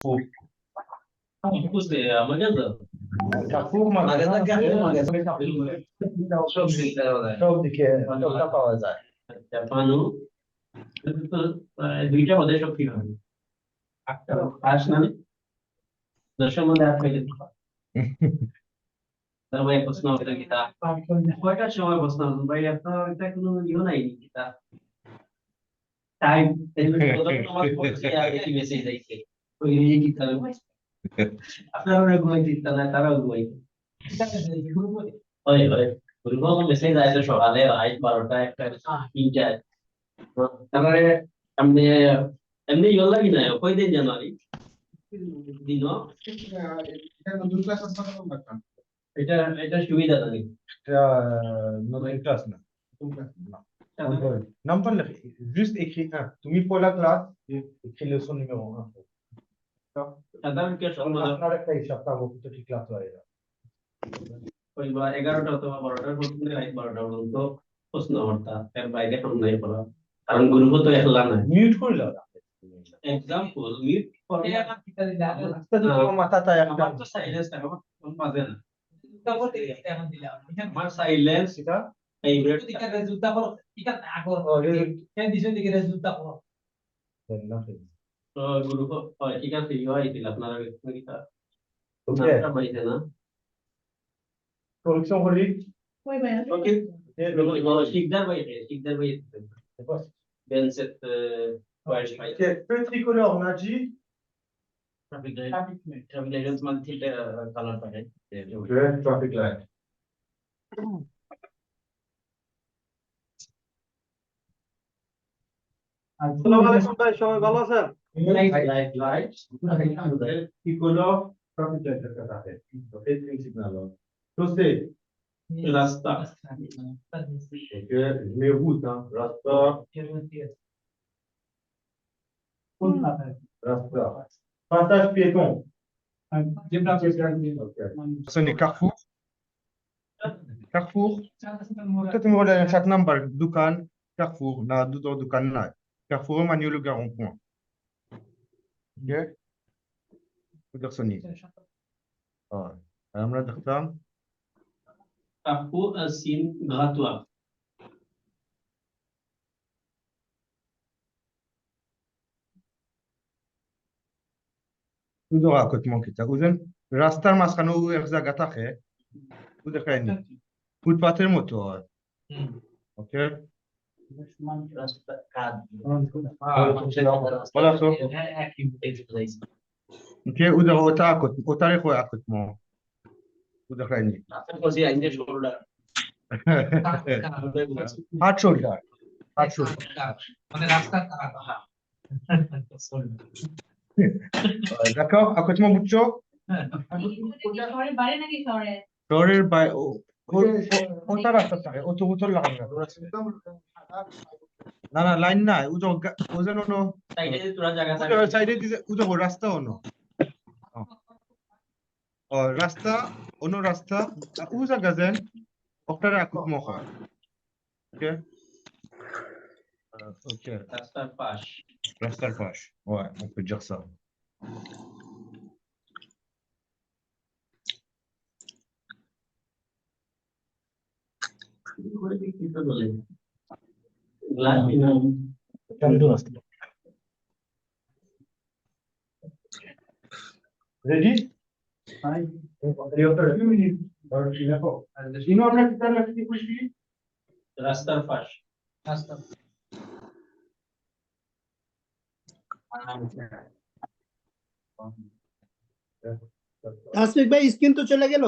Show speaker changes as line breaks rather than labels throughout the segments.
Carrefour. Carrefour সবদিকে সবটা পাওয়া যায়।
জাপানও দুইটা ওদের সব ঠিক হবে একটা পাস না দশের মধ্যে আট হয়ে যেত তারপরে প্রশ্ন হবে কিতা কয়টার সময় প্রশ্ন হবে ভাই আপনার এটা কোনো ইয়ে নাই কিতা টাইম তোমার বলছি আগে কি মেসেজ আইছে ওই এই কিতা আপনারা ঘুমাই দিতে না তারাও ঘুমাই ওই ওই ওরকম মেসেজ আইছে সকালে 12টা একটা 3টা তারপরে আমি এমনি ইয়ে লাগি না কয়দিন জানুয়ারি দিন এটা এটা সুবিধা নাকি
এটা নতুন ক্লাস না নাম্বার লেখে juste écrit 1 তুমি পয়লা ক্লাস écrit leçon numéro 1
সাধারণ কে
আপনার একটা হিসাব থাকবো প্রতিটি ক্লাস হয়
ওই 11টা অথবা 12টার মধ্যে রাত 12টা পর্যন্ত প্রশ্ন বার্তা এর বাইরে কোন নাই পড়া কারণ গ্রুপ তো একলা না
মিউট করে দাও
এক্সাম্পল মিউট করে
মাথাটা একটা
আমার তো সাইলেন্স থাকে কোন বাজে না আমার সাইলেন্স এটা favourite
resulta por ika agor ken dice que resulta por
তো গ্রুপ ঠিক আছে ইউ আইছিল আপনারা কিটা
ওকে
নামটা পাইছে না
correction করি
Muy bien.
ওকে শিকদার ভাই বেনসেট ওয়াইস ভাই
petit couleur on a dit
traffic light মানে কালার থাকে
ok traffic light
আসসালামু আলাইকুম ভাই সবাই ভালো আছেন
light petit couleur traffic light का कहता है तो एक सिग्नल हो तो से
রাস্তা
ok les routes hein rasta rasta passage piéton ce n'est Carrefour Carrefour peut-être me relève chaque number dukan Carrefour na dukan na Carrefour Manuel Garon point ok peut-être sonner ah আমরা দেখতাম
Carrefour signe grattoir
উদর আকটমন কিতা বুঝেন রাস্তার মাঝখানে এক জায়গা থাকে বুঝে খাইনি ফুটপাথের মতো হয় ওকে
রাস্তা কাদ
বলা তো ওকে উদর ওটা আকট ওটারে কয় আকটমন বুঝে খাইনি
কোসি আইনে shoulder
heart shoulder heart shoulder
মানে রাস্তা খারাপ
d'accord আকটমন বুঝছো
শহরের বাইরে নাকি শহরে?
শহরের বাইরে ওটা রাস্তা থাকে অত উত্তর লাগানো না না লাইন নাই উদর ওজন অন্য
সাইডে তোরা জায়গা
উদর সাইডে দিছে উদর রাস্তা অন্য রাস্তা অন্য রাস্তা উজা গাজেন ওটারে আকটমন হয় ওকে ok
রাস্তার পাশ
raster pash ouais on peut dire ça ready
রাস্তার পাশ
রাস্তা
তাসফিক ভাই স্ক্রিন তো চলে গেল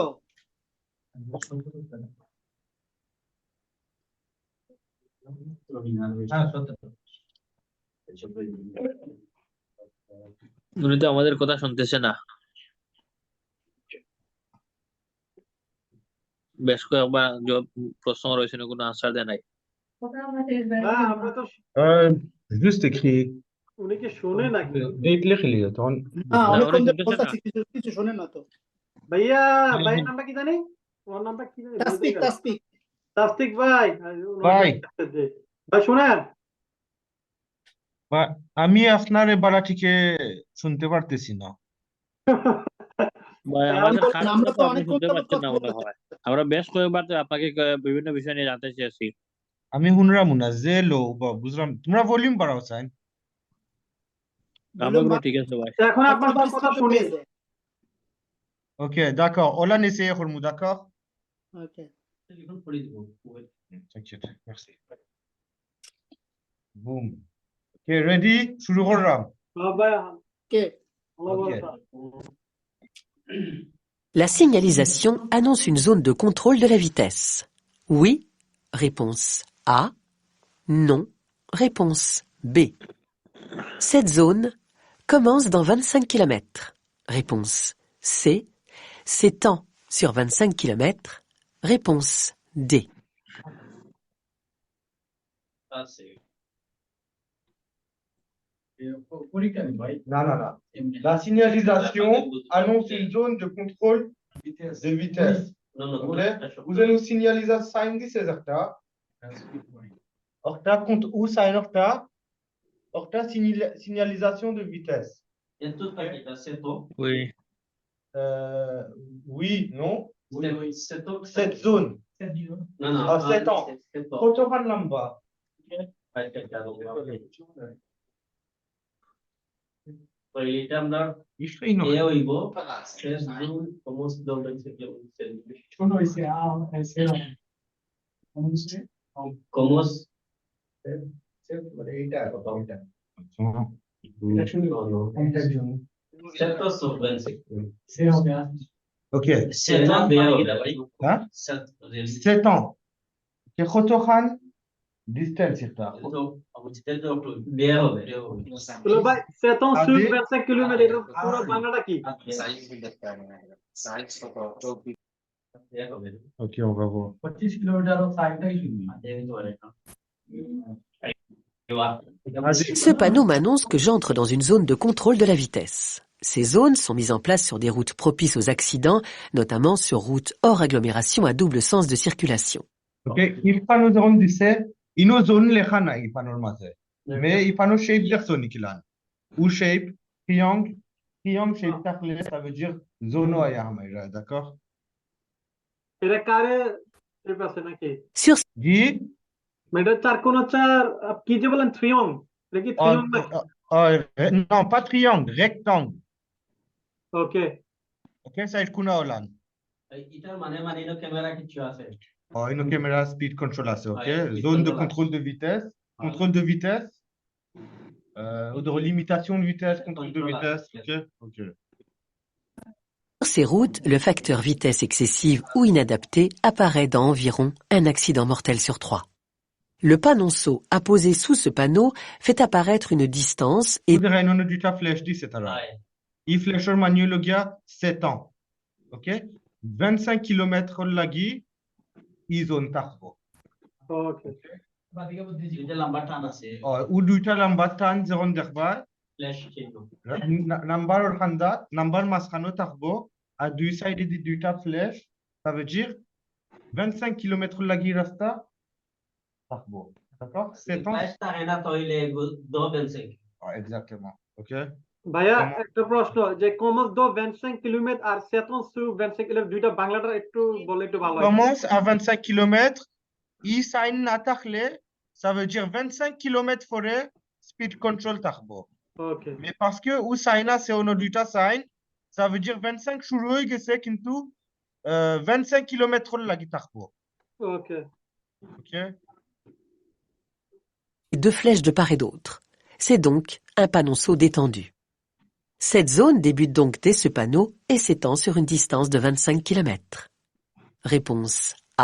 উনি তো আমাদের কথা শুনতেছে না বেশ কয়েকবার প্রশ্ন রয়েছে কোনো আনসার দেয় নাই
হ্যাঁ আমরা তো
juste écrit
উনি কি শুনে নাকি
écrit লিয়ে তখন
অনেকক্ষণ ধরে
শুনতেছে না।
বলতাছি, কিছু শুনে না তো ভাইয়া ভাইয়ের নামটা কি জানি ওর নামটা কি জানি তাসফিক ভাই
ভাই।
ভাই শুনেন
আমি আপনার এবারে ঠিক শুনতে পারতেছি না।
ভাই আমাদের কাজ
আমরা
তো
তো
আপনি
অনেকক্ষণ
শুনতে
যাবত
পাচ্ছেন
কথা
না মনে
বলতেছি।
হয়। আমরা বেশ কয়েকবার তো আপনাকে বিভিন্ন বিষয় নিয়ে জানতে চেয়েছি।
আমি শুনলাম না যে লো বুঝলাম তোমরা ভলিউম বাড়াও চাই।
আমাগুলো ঠিক আছে ভাই।
এখন আপনাদের কথা শুনি।
Ok, d'accord. On l'a essayé, Holmou, d'accord?
ওকে
এখন করে দিব
T'inquiète, merci. Boom. Ok, ready? শুরু করলাম।
ভাইয়া কে
Ok.
La signalisation annonce une zone de contrôle de la vitesse. Oui, réponse A. Non, réponse B. Cette zone commence dans 25 km. Réponse C. S'étend sur 25 km. Réponse D.
আছে
পরীক্ষা নেই ভাই
Non, non, non.
এমনি
La signalisation annonce une zone de contrôle de vitesse.
না না
Ok? Vous avez une signalisation sign dit ces octa. Octa compte où sign octa? Octa signalisation de vitesse.
এত এটা সেতো
ওই
Oui, non?
সেতো
Cette zone.
না না
Ah, 7 ans.
সেতো
Kota lamba.
তো এটা আমরা
Ich will noch.
এ হইব শেষ জুন সমস্ত দৌড় থেকে
শোনো হইছে এসে
কমস সেতো সবভেন্সি
সে হবে
Ok.
সেতো দেয়া হবে ভাই
Hein? 7 ans. Que Khotohan, distance, c'est ça.
তো বুঝতে তো একটু দেয়া হবে
তুলো ভাই 7 ans sur
Allez.
25 কিলোমিটার এটা পুরো বাংলাটা কি
দেয়া হবে
Ok, on va voir.
25 কিলোমিটার সাইডটাই শুনি
Vas-y.
Ce panneau m'annonce que j'entre dans une zone de contrôle de la vitesse. Ces zones sont mises en place sur des routes propices aux accidents, notamment sur routes hors agglomération à double sens de circulation.
Ok, il faut nous rendre d'ici. Il nous zone les khana, il faut nous mater. Mais il faut nous shape personne qui l'a. Ou shape, triangle, triangle shape tacle, ça veut dire zone ou ayah, d'accord?
এটা কারে ট্রিপ আছে নাকি
Sur
Dit,
এটা চার কোন চার কি যে বলেন থ্রিয়ং এটা কি থ্রিয়ং না
non, pas triangle, rectangle.
ওকে
Ok, ça est kuna olan.
এটার মানে এর ক্যামেরা কিছু আছে
Oh, une caméra speed control là, c'est ok?
Ouais, speed
Zone de
control.
contrôle de vitesse,
Ouais.
contrôle de vitesse, ou de limitation de vitesse, contrôle de
Contrôle,
vitesse,
yes.
ok? Ok.
ces routes, le facteur vitesse excessive ou inadaptée apparaît dans environ un accident mortel sur 3. Le panonceau apposé sous ce panneau fait apparaître une distance et
Vous direz, non, du ta flèche, dit, c'est alors.
Ouais.
Il flèche manuologia 7 ans. Ok? 25 km lagi, ils zone tarbo.
ওকে
বাদিকে বুদ্ধি
দুইটা লম্বা টান আছে
Ou duita lambat tan zeron derbar,
flash চিহ্ন
number or handa, number maskano tarbo, à deux sides de duita flèche, ça veut dire 25 km lagi rasta, tarbo. D'accord? 7 ans.
Flash থাকে না তাইলে দো বেনসে
Ah, exactement. Ok?
ভাইয়া
Comment-
একটা প্রশ্ন যে কমস দো 25 কিলোমিটার আর 7 ans sur 25 কিলোমিটার দুইটা বাংলাটা একটু বলে একটু ভালো হয়
Commence à 25 km, Isain Natakle, ça veut dire 25 km forêt, speed control tarbo.
Okay
Mais parce que Usaina c'est au nom du Tassain, ça veut dire 25 chourouilles que c'est qu'into 25 km la guitare.
Okay
Ok?
deux flèches de part et d'autre. C'est donc un panonceau détendu. Cette zone débute donc dès ce panneau et s'étend sur une distance de 25 km. Réponse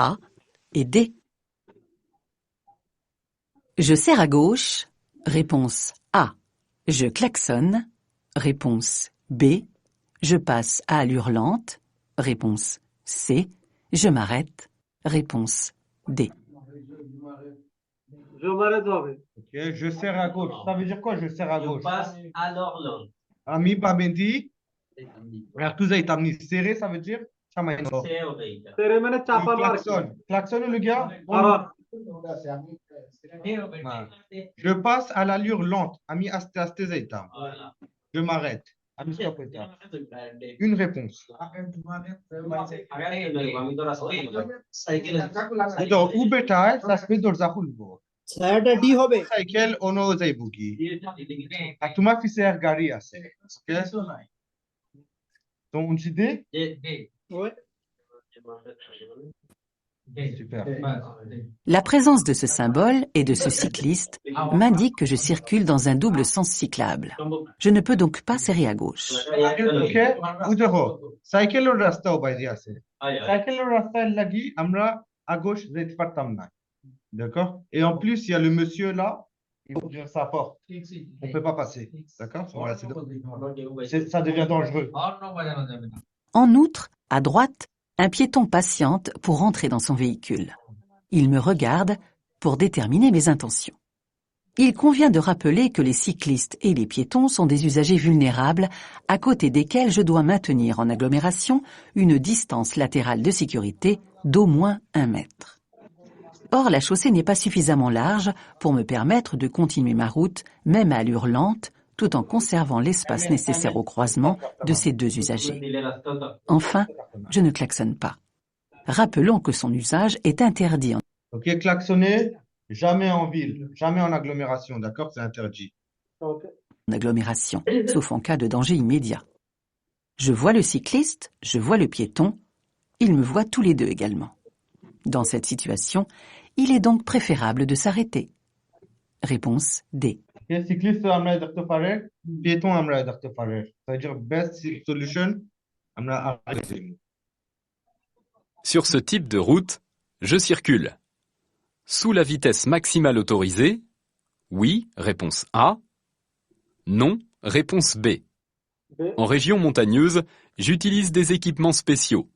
A et D. Je serre à gauche. Réponse A. Je klaxonne. Réponse B. Je passe à allure lente. Réponse C. Je m'arrête. Réponse D.
জমারে হবে
Ok, je serre à gauche. Ça veut dire quoi, je serre à
Je
gauche?
passe alors l'autre.
Ami Babendi, alors tout ça est amené serré, ça veut dire ça m'a
C'est horrible.
তেরে মানে চাপানো আর কি
klaxon. Klaxon le gars?
হরন
Je passe à l'allure lente. Ami aste aste zaitam. Je m'arrête. Ami stop এটা। Une réponse. Donc, ou বেটায় সাসপে দরজা খুলবো।
ছায়াটা ডি হবে।
সাইকেল ono যাইবো কি? আর তোমার পিছে এক গাড়ি আছে। ওকে? Donc, une idée?
ওই
Super.
La présence de ce symbole et de ce cycliste m'indique que je circule dans un double sens cyclable. Je ne peux donc pas serrer à gauche.
Ok? Vous দেখো, সাইকেলের রাস্তাও বাইরে আছে। সাইকেলের রাস্তায় লাগি আমরা à gauche যেতে পারতাম না। D'accord? Et en plus, il y a le monsieur là, il faut ouvrir sa porte. On ne peut pas passer. D'accord? Voilà, ça devient dangereux.
En outre, à droite, un piéton patiente pour entrer dans son véhicule. Il me regarde pour déterminer mes intentions. Il convient de rappeler que les cyclistes et les piétons sont des usagers vulnérables à côté desquels je dois maintenir en agglomération une distance latérale de sécurité d'au moins 1 mètre. Or, la chaussée n'est pas suffisamment large pour me permettre de continuer ma route, même à allure lente, tout en conservant l'espace nécessaire au croisement de ces deux usagers. Enfin, je ne klaxonne pas. Rappelons que son usage est interdit
Ok, klaxonner, jamais en ville, jamais en agglomération. D'accord? C'est interdit.
ok.
en agglomération, sauf en cas de danger immédiat. Je vois le cycliste, je vois le piéton, ils me voient tous les deux également. Dans cette situation, il est donc préférable de s'arrêter. Réponse D.
Ok, cycliste আমরা দেখতে পারে, piéton আমরা দেখতে পারে। C'est-à-dire best solution আমরা আগে
Sur ce type de route, je circule. Sous la vitesse maximale autorisée, oui, réponse A. Non, réponse B. En région montagneuse, j'utilise des équipements spéciaux.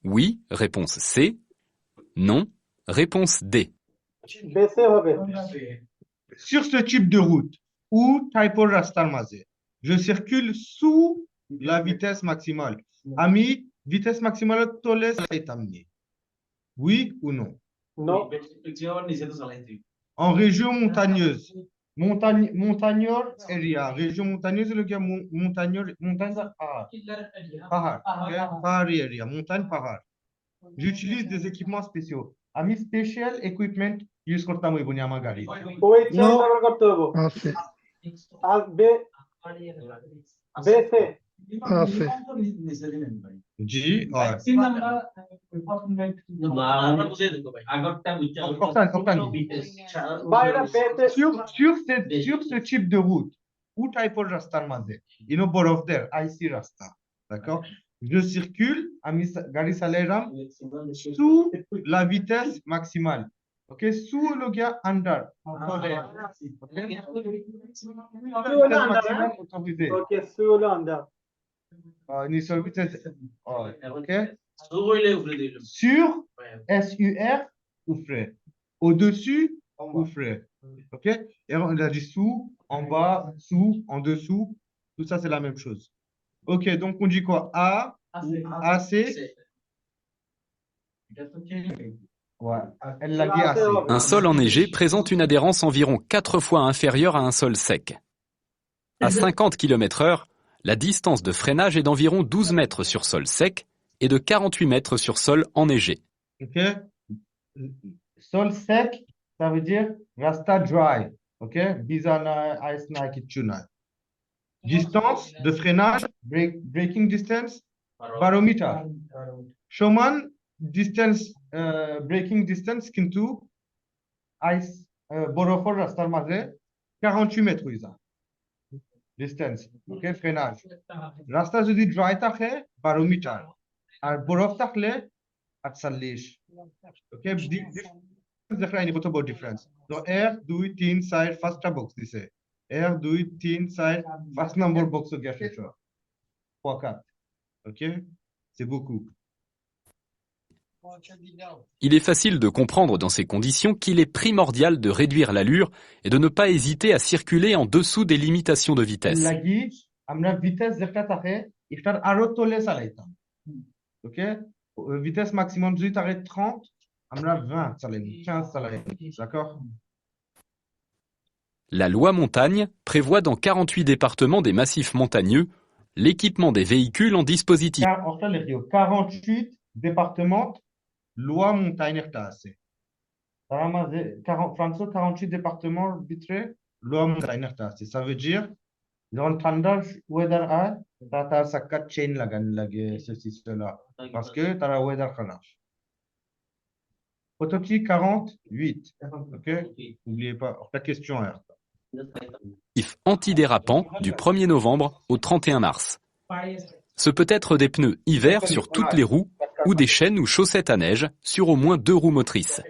Oui, réponse C. Non, réponse D.
বেসে হবে।
Sur ce type de route ou type রাস্তার মাঝে, je circule sous la vitesse maximale. Ami, vitesse maximale তোলে চাইতাম নি। Oui ou non?
Non.
En région montagneuse, montagneur area, région montagneuse, le gars montagneur, montagne pahar, pahar area, montagne pahar. J'utilise des équipements spéciaux. Ami, special equipment use করতাম ওই বনি আমার গাড়ি।
ওই চেঞ্জ আবার করতে হবে।
আছে
আর বে বেসে
আছে
জি, হয়।
বা এটা বেসে
Sur ce type de route, ou type de রাস্তার মাঝে, বরফ দের, icy রাস্তা, d'accord? Je circule, ami গাড়ি চালাইলাম sous la vitesse maximale. Ok, sous le gars under. Okay? Vitesse maximale autorisée.
ওকে সুলো under
Ni sur vitesse. Ok?
Sur,
Sur, SUR ou frais. Au-dessus ou frais. Ok? Et on a dit sous, en bas, sous, en dessous. Tout ça, c'est la même chose. Ok, donc on dit quoi? A, AC. Ouais, elle l'a dit AC.
Un sol enneigé présente une adhérence environ 4 fois inférieure à un sol sec. À 50 km/h, la distance de freinage est d'environ 12 mètres sur sol sec et de 48 mètres sur sol enneigé.
Ok? Sol sec, ça veut dire rasta dry. Ok? Bizana, ice na, kitchuna. Distance de freinage, braking distance, barometer. Shoman, distance, braking distance, kintu, ice, borofor rastar maze, 48 mètres huiza. Distance, ok? Freinage. Rasta যদি dry থাকে, barometer. আর বরফ থাকলে 48 ওকে দেখাইনি কত বড় ডিফারেন্স তো 1 2 3 4 ফার্স্টটা বক্স দিছে 1 2 3 4 ফার্স্ট নাম্বার বক্স গেছে x4 OK c'est beaucoup.
Il est facile de comprendre dans ces conditions qu'il est primordial de réduire l'allure et de ne pas hésiter à circuler en dessous des limitations de vitesse.
লাগি আমরা ভিটেস যেটা থাকে এটার আরো তলে চালাইতাম OK vitesse maximum যদি থাকে 30 আমরা 20 চালাই 15 চালাই d'accord
La loi montagne prévoit dans 48 départements des massifs montagneux l'équipement des véhicules en dispositif.
অর্থাৎ লিখিও 48 départements loi montagne একটা আছে তার মাঝে ফ্রান্সের 48 départements ভিতরে loi montagne একটা আছে ça veut dire যখন ঠান্ডার ওয়েদার হয় তার সাক্কাত চেইন লাগানো লাগে ceci cela parce que তারা ওয়েদার খারাপ Autopsie 48 ok n'oubliez pas la question est
Antidérapant du 1er novembre au 31 mars. Ce peut être des pneus hiver sur toutes les roues ou des chaînes ou chaussettes à neige sur au moins 2 roues motrices.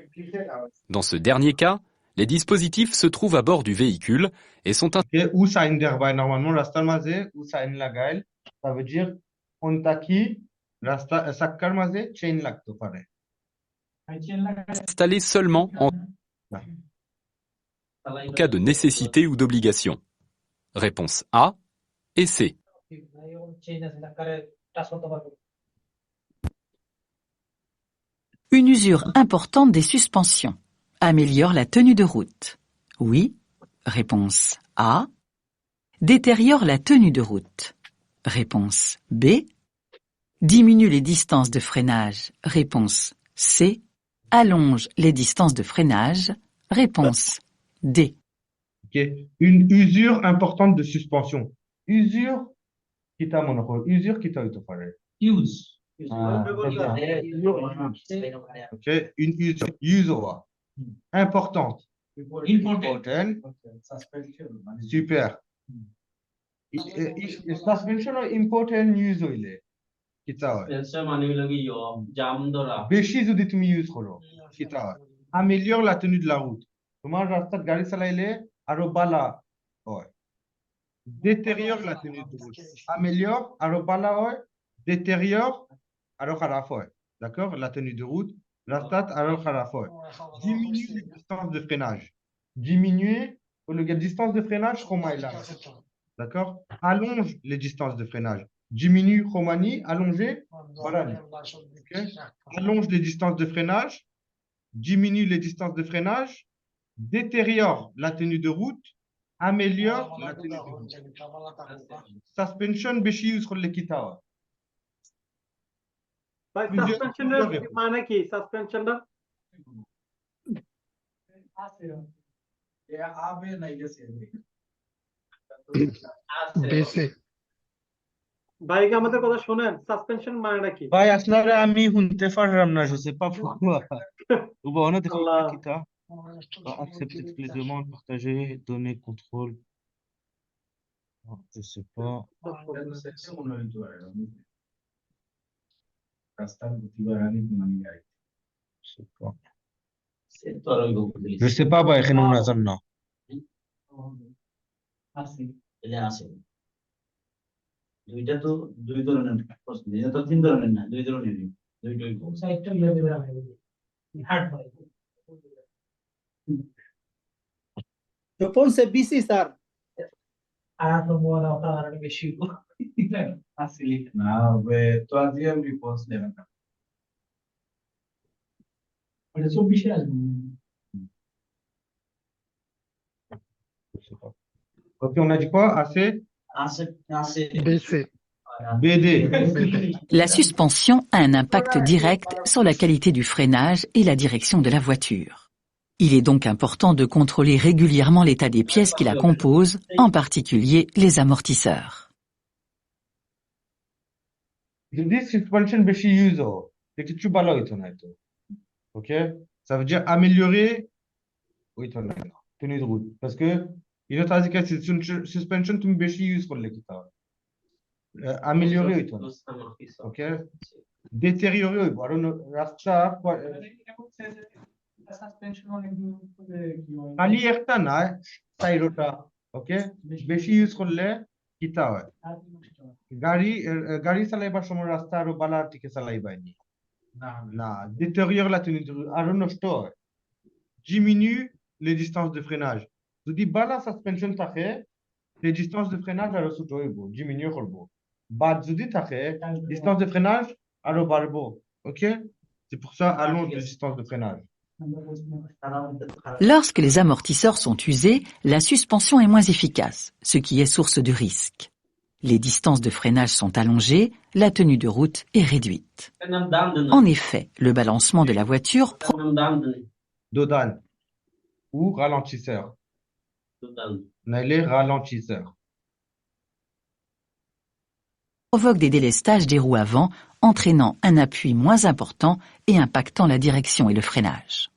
Dans ce dernier cas, les dispositifs se trouvent à bord du véhicule et sont
ou sign derby normalement রাস্তার মাঝে ou sign লাগাইল ça veut dire on taki রাস্তা সাক্কার মাঝে চেইন লাগতে পারে
installés seulement en cas de nécessité ou d'obligation. Réponse A et C.
Une usure importante des suspensions améliore la tenue de route. Oui. Réponse A. Détériore la tenue de route. Réponse B. Diminue les distances de freinage. Réponse C. Allonge les distances de freinage. Réponse D.
Okay. Une usure importante de suspension. Usure, qui t'a mon usure qui t'a eu
Use.
Ok, une usure importante. Important. Super. Suspension or important use হইলে কি তা হয়
মানে হলো কি জাম ধরা
বেশি যদি তুমি ইউজ করো কি তা হয় améliore la tenue de la route তোমার রাস্তায় গাড়ি চালাইলে আরো বালা হয় détériore la tenue de route améliore আরো বালা হয় détériore আরো খারাপ হয় d'accord la tenue de route রাস্তাত আরো খারাপ হয় diminue les distances de freinage diminuer la distance de freinage কমাইলা d'accord allonge les distances de freinage diminue Romani allonger voilà okay. Allonge les distances de freinage diminue les distances de freinage détériore la tenue de route améliore la tenue de route suspension বেশি ইউজ করলে কি তা হয়
ভাই সাসপেনশনের মানে কি সাসপেনশনটা
বেসে
ভাই কি আমাদের কথা শুনেন সাসপেনশন মানেটা কি
ভাই আসলে আমি শুনতে পারলাম না je sais pas pourquoi ou bon on a des
Allah.
qui t'a accepter toutes les demandes partager donner contrôle je sais pas je sais pas ভাই এখানে মনে আছে না
আছে দুইটা তো দুই ধরনের প্রশ্ন এটা তো তিন ধরনের না দুই ধরনের দুইটাই
সাইডটা ইয়ে দেবে আমি হার্ড হয়
Ponse BC, sir.
আর নম্বর ওটা আর বেশি আসলে
না তো আজকে আমি রিপোর্ট নেবেন না
ওটা 24 এর আসবে
ok on a dit quoi assez
BC.
BD
La suspension a un impact direct sur la qualité du freinage et la direction de la voiture. Il est donc important de contrôler régulièrement l'état des pièces qui la composent, en particulier les amortisseurs.
যদি suspension বেশি ইউজ হয় তো কিছু ভালো হইতো না তো ok ça veut dire améliorer হইতো না tenue de route parce que il est dit que suspension তুমি বেশি ইউজ করলে কি তা améliorer হইতো না ok détériorer হইবো আর রাস্তা
সাসপেনশন অনেক
খালি একটা না সাইরোটা ওকে বেশি ইউজ করলে কি তা হয় গাড়ি চালাইবার সময় রাস্তা আরো বালা থেকে চালাইবানি না détériore la tenue de route আরো নষ্ট হয় diminue les distances de freinage যদি বালা সাসপেনশন থাকে les distances de freinage আরো ছোট হইব diminue করব বাদ যদি থাকে distance de freinage আরো বাড়বো ওকে C'est pour ça, allonge de distance de freinage.
Lorsque les amortisseurs sont usés, la suspension est moins efficace, ce qui est source de risque. Les distances de freinage sont allongées, la tenue de route est réduite. En effet, le balancement de la voiture
Dodan ou ralentisseur. Les ralentisseurs.
provoque des délestages des roues avant, entraînant un appui moins important et impactant la direction et le freinage.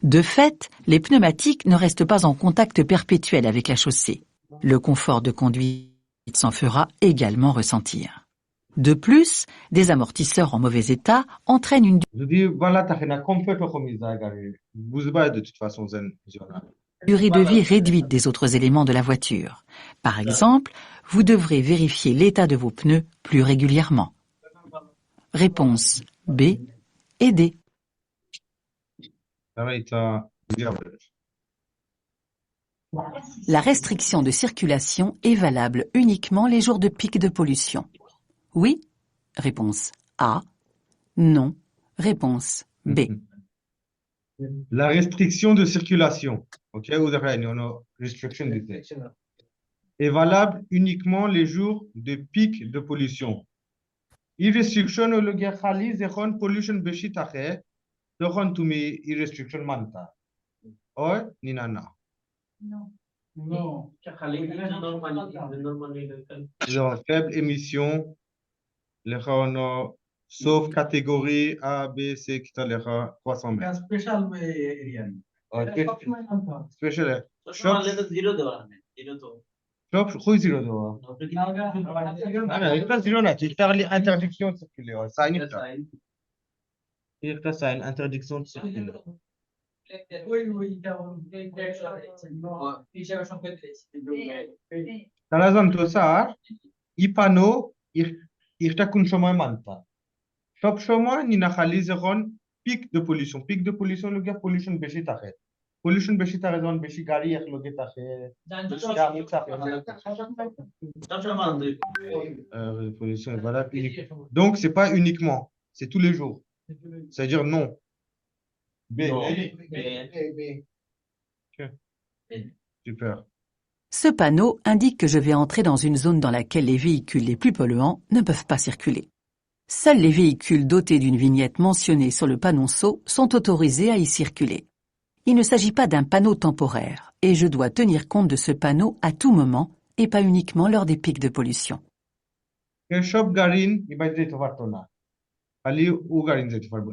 De fait, les pneumatiques ne restent pas en contact perpétuel avec la chaussée. Le confort de conduite s'en fera également ressentir. De plus, des amortisseurs en mauvais état entraînent une durée de vie réduite des autres éléments de la voiture. Par exemple, vous devrez vérifier l'état de vos pneus plus régulièrement. Réponse B et D. La restriction de circulation est valable uniquement les jours de pic de pollution. Oui? Réponse A. Non. Réponse B.
La restriction de circulation, est valable uniquement les jours de pic de pollution. E-restriction ou le khali zekhon pollution beshi takhe zekhon tumi e-restriction manta. Oy ninana.
Non.
Non.
Genre faible émission, les sauf catégorie A, B, C, qui t'a les 300 mètres.
Special area.
Special.
Shop zero দেওয়া নেই, zero তো।
Shop, who is zero? Ah, il passe zero là, tu fais l'interdiction de circuler. Ça, il y a une interdiction de circuler. Dans la zone de ça, il panneau, il t'a qu'un chemin manta. Shop chemin, ni na khali zekhon pic de pollution. Pic de pollution, le gars pollution beshi takhe. Pollution beshi takhe zone beshi gari ek loge takhe. Pollution, voilà. Donc c'est pas uniquement, c'est tous les jours. C'est-à-dire non. B. Ok. Super.
Ce panneau indique que je vais entrer dans une zone dans laquelle les véhicules les plus polluants ne peuvent pas circuler. Seuls les véhicules dotés d'une vignette mentionnée sur le panonceau sont autorisés à y circuler. Il ne s'agit pas d'un panneau temporaire et je dois tenir compte de ce panneau à tout moment et pas uniquement lors des pics de pollution.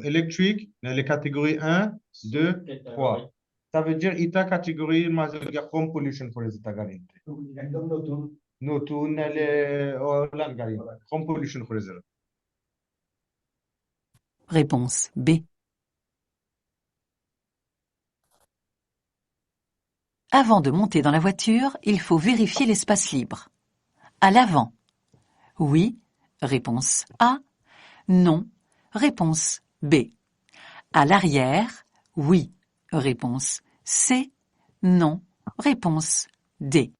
Électrique, les catégories 1, 2, 3. Ça veut dire ita catégorie home pollution pour les garin. Notun, les home pollution pour les.
Réponse B. Avant de monter dans la voiture, il faut vérifier l'espace libre. À l'avant. Oui. Réponse A. Non. Réponse B. À l'arrière. Oui. Réponse C. Non. Réponse D.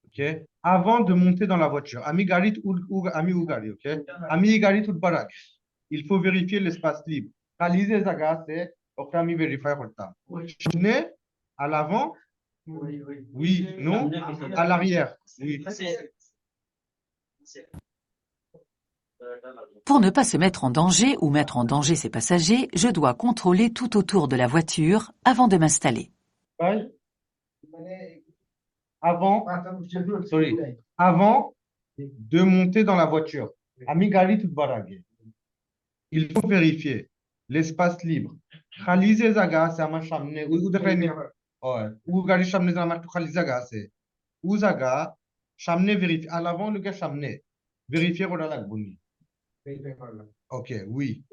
Ok. Avant de monter dans la voiture, ami garit ou ami ugari, ok. Ami garit ou barak. Il faut vérifier l'espace libre. Réaliser zaga, c'est ami vérifier horta. À l'avant. Oui. Non. À l'arrière. Oui.
Pour ne pas se mettre en danger ou mettre en danger ses passagers, je dois contrôler tout autour de la voiture avant de m'installer.
Avant de monter dans la voiture, Amigari tout baragé. Il faut vérifier l'espace libre. Khalize zaga c'est ma chamne ou de ou gari chamne za ma khalize zaga c'est ou zaga chamne vérifie à l'avant le gars chamne vérifier au la boni. Ok, oui.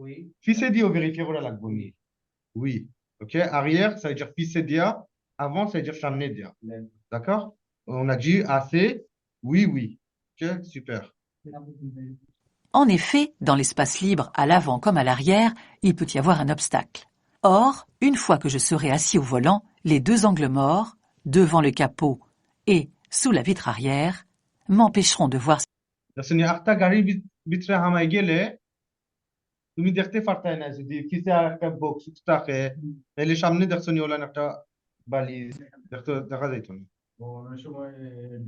Fisedia vérifier au la boni. Oui. Ok, arrière ça veut dire fisedia, avant ça veut dire chamne dia. D'accord? On a dit assez. Oui, oui. Ok, super.
En effet, dans l'espace libre, à l'avant comme à l'arrière, il peut y avoir un obstacle. Or, une fois que je serai assis au volant, les deux angles morts, devant le capot et sous la vitre arrière, m'empêcheront de voir.
তুমি দেখতে পারতাই না যদি কিসে আর একটা বক্স থাকে তাহলে সামনে দেখছো নি ওলান একটা বালিশ দেখা যাইতো না
অনেক সময়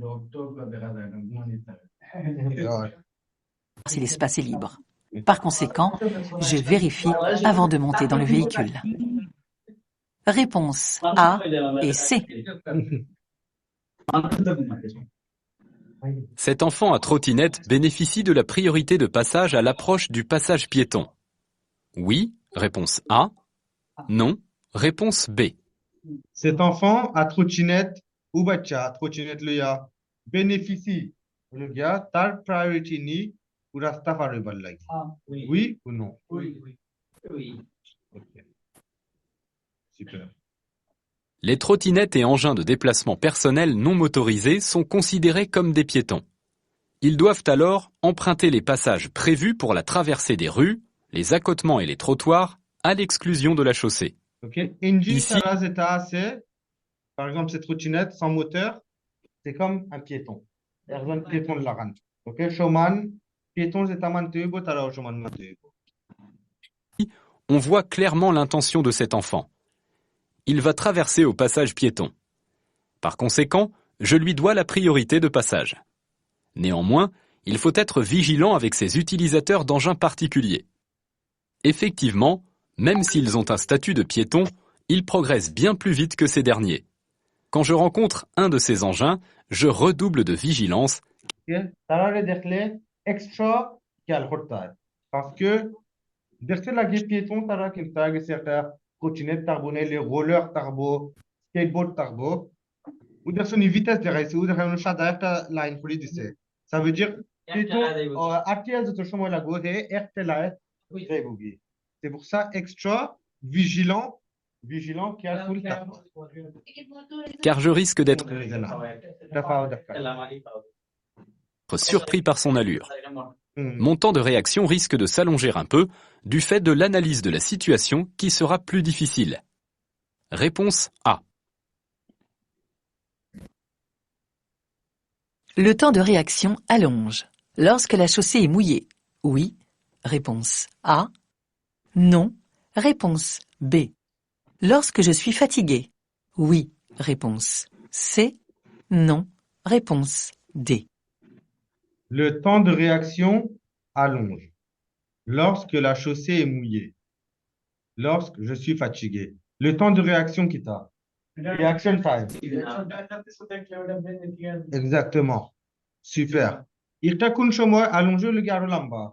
ডগ টগ দেখা যায় না ঘুমানি থাকে
si l'espace est libre. Par conséquent, je vérifie avant de monter dans le véhicule. Réponse A et C.
Cet enfant à trottinette bénéficie de la priorité de passage à l'approche du passage piéton. Oui, réponse A. Non, réponse B.
Cet enfant à trottinette ou bacha à trottinette le ya bénéficie le gars tar priority ni ou rasta par lagi. Oui ou non?
Oui.
Ok. Super.
Les trottinettes et engins de déplacement personnel non motorisés sont considérés comme des piétons. Ils doivent alors emprunter les passages prévus pour la traversée des rues, les accotements et les trottoirs, à l'exclusion de la chaussée.
Ok. Engine
Ici-
c'est par exemple cette trottinette sans moteur, c'est comme un piéton. Un piéton de la rente. Ok. Choman piéton c'est un manteubo tara choman manteubo.
On voit clairement l'intention de cet enfant. Il va traverser au passage piéton. Par conséquent, je lui dois la priorité de passage. Néanmoins, il faut être vigilant avec ces utilisateurs d'engins particuliers. Effectivement, même s'ils ont un statut de piéton, ils progressent bien plus vite que ces derniers. Quand je rencontre un de ces engins, je redouble de vigilance
Ok. Tara le dekhle extra খেয়াল করতে হয় parce que দেখতে লাগে piéton tara কিন্তু আগে সেটা trottinette tarbo les rollers tarbo skateboard tarbo ou দেখছো ni vitesse দেখাইছে ou দেখানো সাদা একটা লাইন করে দিছে ça veut dire piéton আটকে যত সময় লাগবে হে একটা লাইন যাইবো গিয়ে c'est pour ça extra vigilant careful
car je risque d'être surpris par son allure. Mon temps de réaction risque de s'allonger un peu du fait de l'analyse de la situation qui sera plus difficile. Réponse A.
Le temps de réaction allonge. Lorsque la chaussée est mouillée. Oui. Réponse A. Non. Réponse B. Lorsque je suis fatigué. Oui. Réponse C. Non. Réponse D.
Le temps de réaction allonge. Lorsque la chaussée est mouillée. Lorsque je suis fatigué. Le temps de réaction qui t'a. Reaction time. Exactement. Super. Irta kun সময় allongé le gars lamba.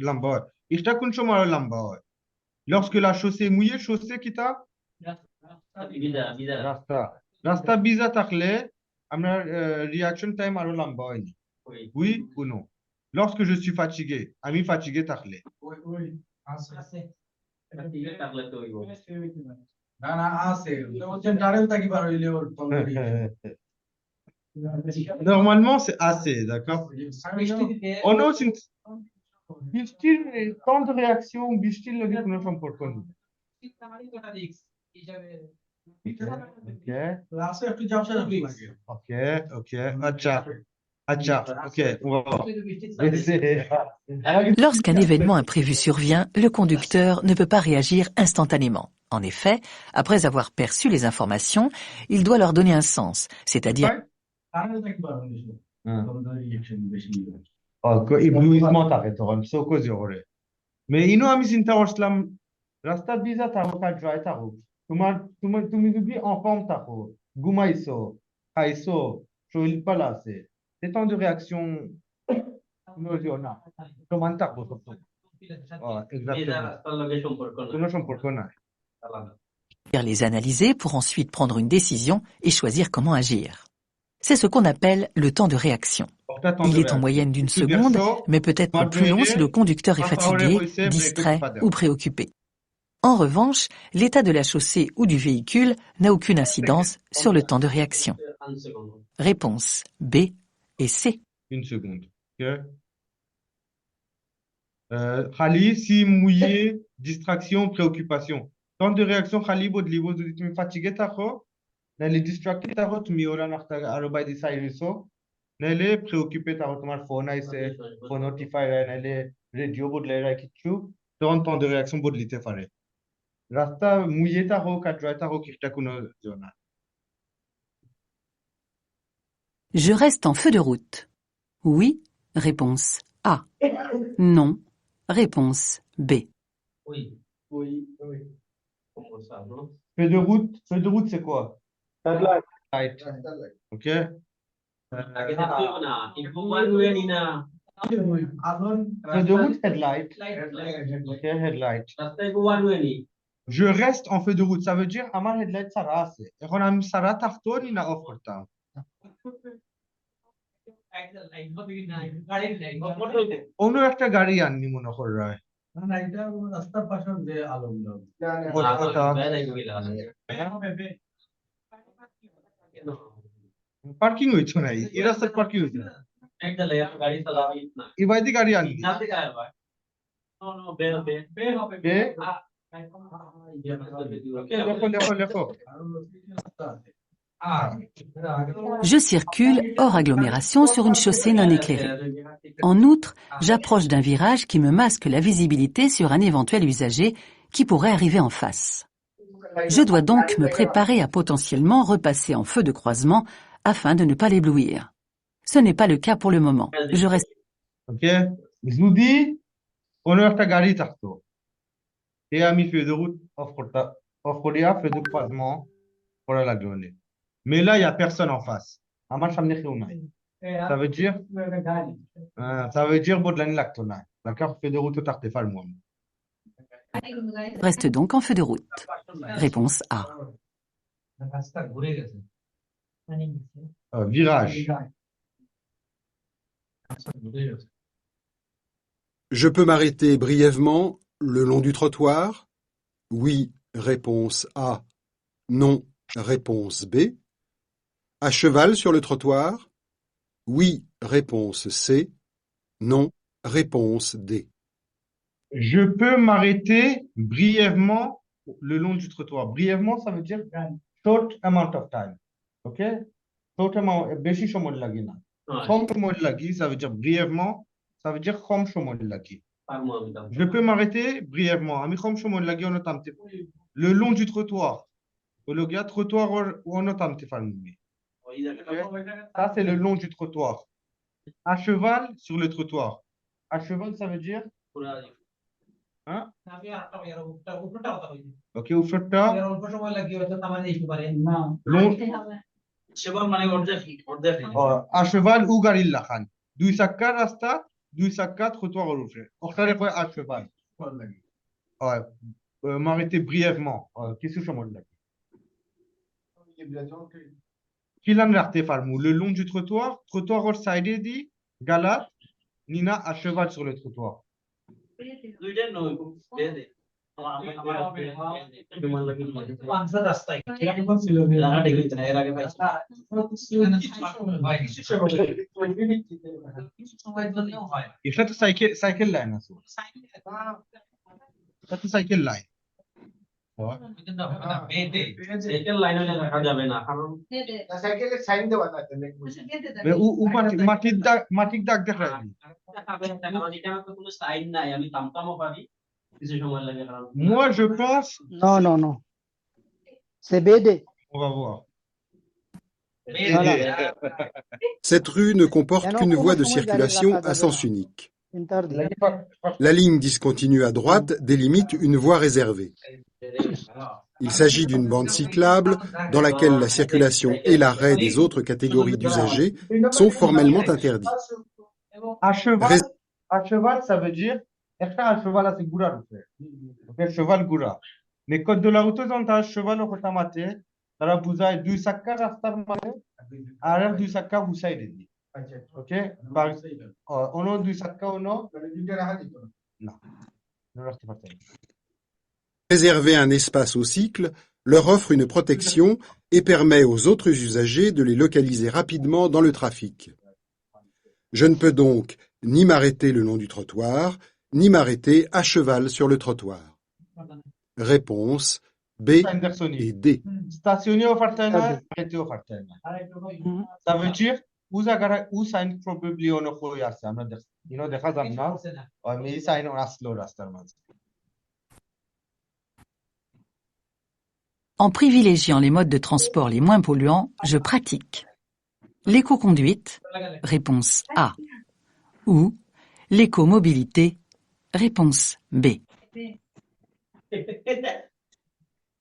Lamba. Irta kun সময় lamba. Lorsque la chaussée est mouillée, chaussée qui t'a. Rasta. Rasta biza থাকলে আমরা reaction time আরো লম্বা হয়নি oui ou non lorsque je suis fatigué আমি fatigué থাকলে
না না আছে টারেল থাকি পার হইলে ওর
normalement c'est assez d'accord on a aussi বৃষ্টির temps de réaction বৃষ্টির লগে কোনো সম্পর্ক নেই ok
লাস্টে একটু ঝাপসা লাগে
ok ok আচ্ছা আচ্ছা ok on va voir
Lorsqu'un événement imprévu survient, le conducteur ne peut pas réagir instantanément. En effet, après avoir perçu les informations, il doit leur donner un sens, c'est-à-dire
টারেল থাকি পার হইলে রিঅ্যাকশন বেশি
éblouissement থাকে তখন চোখও জ্বরে mais ইনো আমি চিন্তা করছিলাম রাস্তা ভিজা থাকো কার ড্রাই থাকো তুমি যদি en থাকো ঘুমাইছো খাইছো শরীর পালা আছে c'est temps de réaction না সমান থাকবো সব exactement কোনো সম্পর্ক নাই
les analyser pour ensuite prendre une décision et choisir comment agir. C'est ce qu'on appelle le temps de réaction. Il est en moyenne d'une seconde, mais peut être plus long si le conducteur est fatigué, distrait ou préoccupé. En revanche, l'état de la chaussée ou du véhicule n'a aucune incidence sur le temps de réaction. Réponse B et C.
Une seconde. Ok. Khali, si mouillé, distraction, préoccupation. Temps de réaction, Khali, bod libo, tu me fatigué, t'as Nelle distracté, t'as tu m'y auras n'achta arobai di sairiso. Nelle préoccupé, t'as ton phone, aise, phone notify, nelle radio bod l'air qui tu. ton temps de réaction বদলিতে পারে রাস্তা মুইয়ে তা হোক আর ড্রাই তা হোক একটা কোনো না
Je reste en feu de route. Oui, réponse A. Non, réponse B.
Oui.
Oui.
Comme ça, non?
feu de route c'est quoi
Headlight.
light ok
আগে দেখতেও না ইনফরমাল হয়ে নি না
feu de route headlight ok headlight
রাস্তায় গোয়ান হয়ে নি
je reste en feu de route ça veut dire আমার headlight সারা আছে এখন আমি সারা থাকতো নি না অফ করতাম অন্য একটা গাড়ি আননি মনে কর রায়
না এটা রাস্তার পাশের যে আলোগুলো
পার্কিং হইছো নাই এই রাস্তার পার্কিং হইছো না
একটা লেয়ার গাড়ি চালাবি না
এই বাইদি গাড়ি আননি
নাতে যায় ভাই নো নো বে হবে
বে
ওকে
লেখো লেখো
Je circule hors agglomération sur une chaussée non éclairée. En outre, j'approche d'un virage qui me masque la visibilité sur un éventuel usager qui pourrait arriver en face. Je dois donc me préparer à potentiellement repasser en feu de croisement afin de ne pas l'éblouir. Ce n'est pas le cas pour le moment. Je reste...
ok যদি অন্য একটা গাড়ি থাকতো et আমি feu de route off করিয়া feu de croisement করা লাগবে mais là il y a personne en face আমার সামনে কেউ নাই ça veut dire বদলানি লাগতো না d'accord feu de route থাকতে পারবো আমি
Reste donc en feu de route. Réponse A.
রাস্তা ঘুরে গেছে
virage
Je peux m'arrêter brièvement le long du trottoir? Oui, réponse A. Non, réponse B. À cheval sur le trottoir? Oui, réponse C. Non, réponse D.
Je peux m'arrêter brièvement le long du trottoir. Brièvement, ça veut dire short amount of time. Ok? Short amount, বেশি সময় লাগে না। কম সময় লাগে, ça veut dire brièvement, ça veut dire কম সময় লাগে. Je peux m'arrêter brièvement. আমি কম সময় লাগে on থামতে পারি. Le long du trottoir. Le gars trottoir on থামতে পারি. Ça c'est le long du trottoir. À cheval sur le trottoir. À cheval, ça veut dire hein? Ok, উপরটা à cheval ou গাড়ির লাখান দুই চাক্কার রাস্তা দুই চাক্কা trottoir এর উপরে ওখানে কয় à cheval হয় m'arrêter brièvement কিছু সময় লাগে কিলান রাখতে পারমু le long du trottoir trottoir সাইডে দি গালাত নিনা à cheval sur le trottoir
দুইটা নয় বেদে
এটা তো সাইকেল লাইন আছে এটা তো সাইকেল লাইন
সাইকেল লাইনে রাখা যাবে না কারণ
সাইকেলের সাইন দেওয়া থাকে
মাটির দাগ দেখাই
কারণ এখানে তো কোনো সাইন নাই আমি থামতামও পারি কিছু সময় লাগে কারণ
moi je pense
non c'est BD
on va voir
Cette rue ne comporte qu'une voie de circulation à sens unique. La ligne discontinue à droite délimite une voie réservée. Il s'agit d'une bande cyclable dans laquelle la circulation et l'arrêt des autres catégories d'usagers sont formellement interdits.
À cheval, ça veut dire একটা cheval আছে ঘোড়ার উপরে ওকে cheval ঘোড়া mais code de la route যখন তার cheval ওটা মাতে তারা বুঝায় দুই চাক্কা রাস্তার মানে আর দুই চাক্কা হুসাইডে দি ওকে অন্য দুই চাক্কা অন্য দুইটা রাখা দিত না রাখতে পারতেন
Réserver un espace au cycle leur offre une protection et permet aux autres usagers de les localiser rapidement dans le trafic. Je ne peux donc ni m'arrêter le long du trottoir, ni m'arrêter à cheval sur le trottoir. Réponse B et D.
Stationner au fartena, arrêter au fartena. Ça veut dire où sign probably on a khoya ça. You know, দেখা যাবে না. আর me sign on আসলো রাস্তার মাঝে.
En privilégiant les modes de transport les moins polluants, je pratique l'éco-conduite, réponse A, ou l'éco-mobilité, réponse B.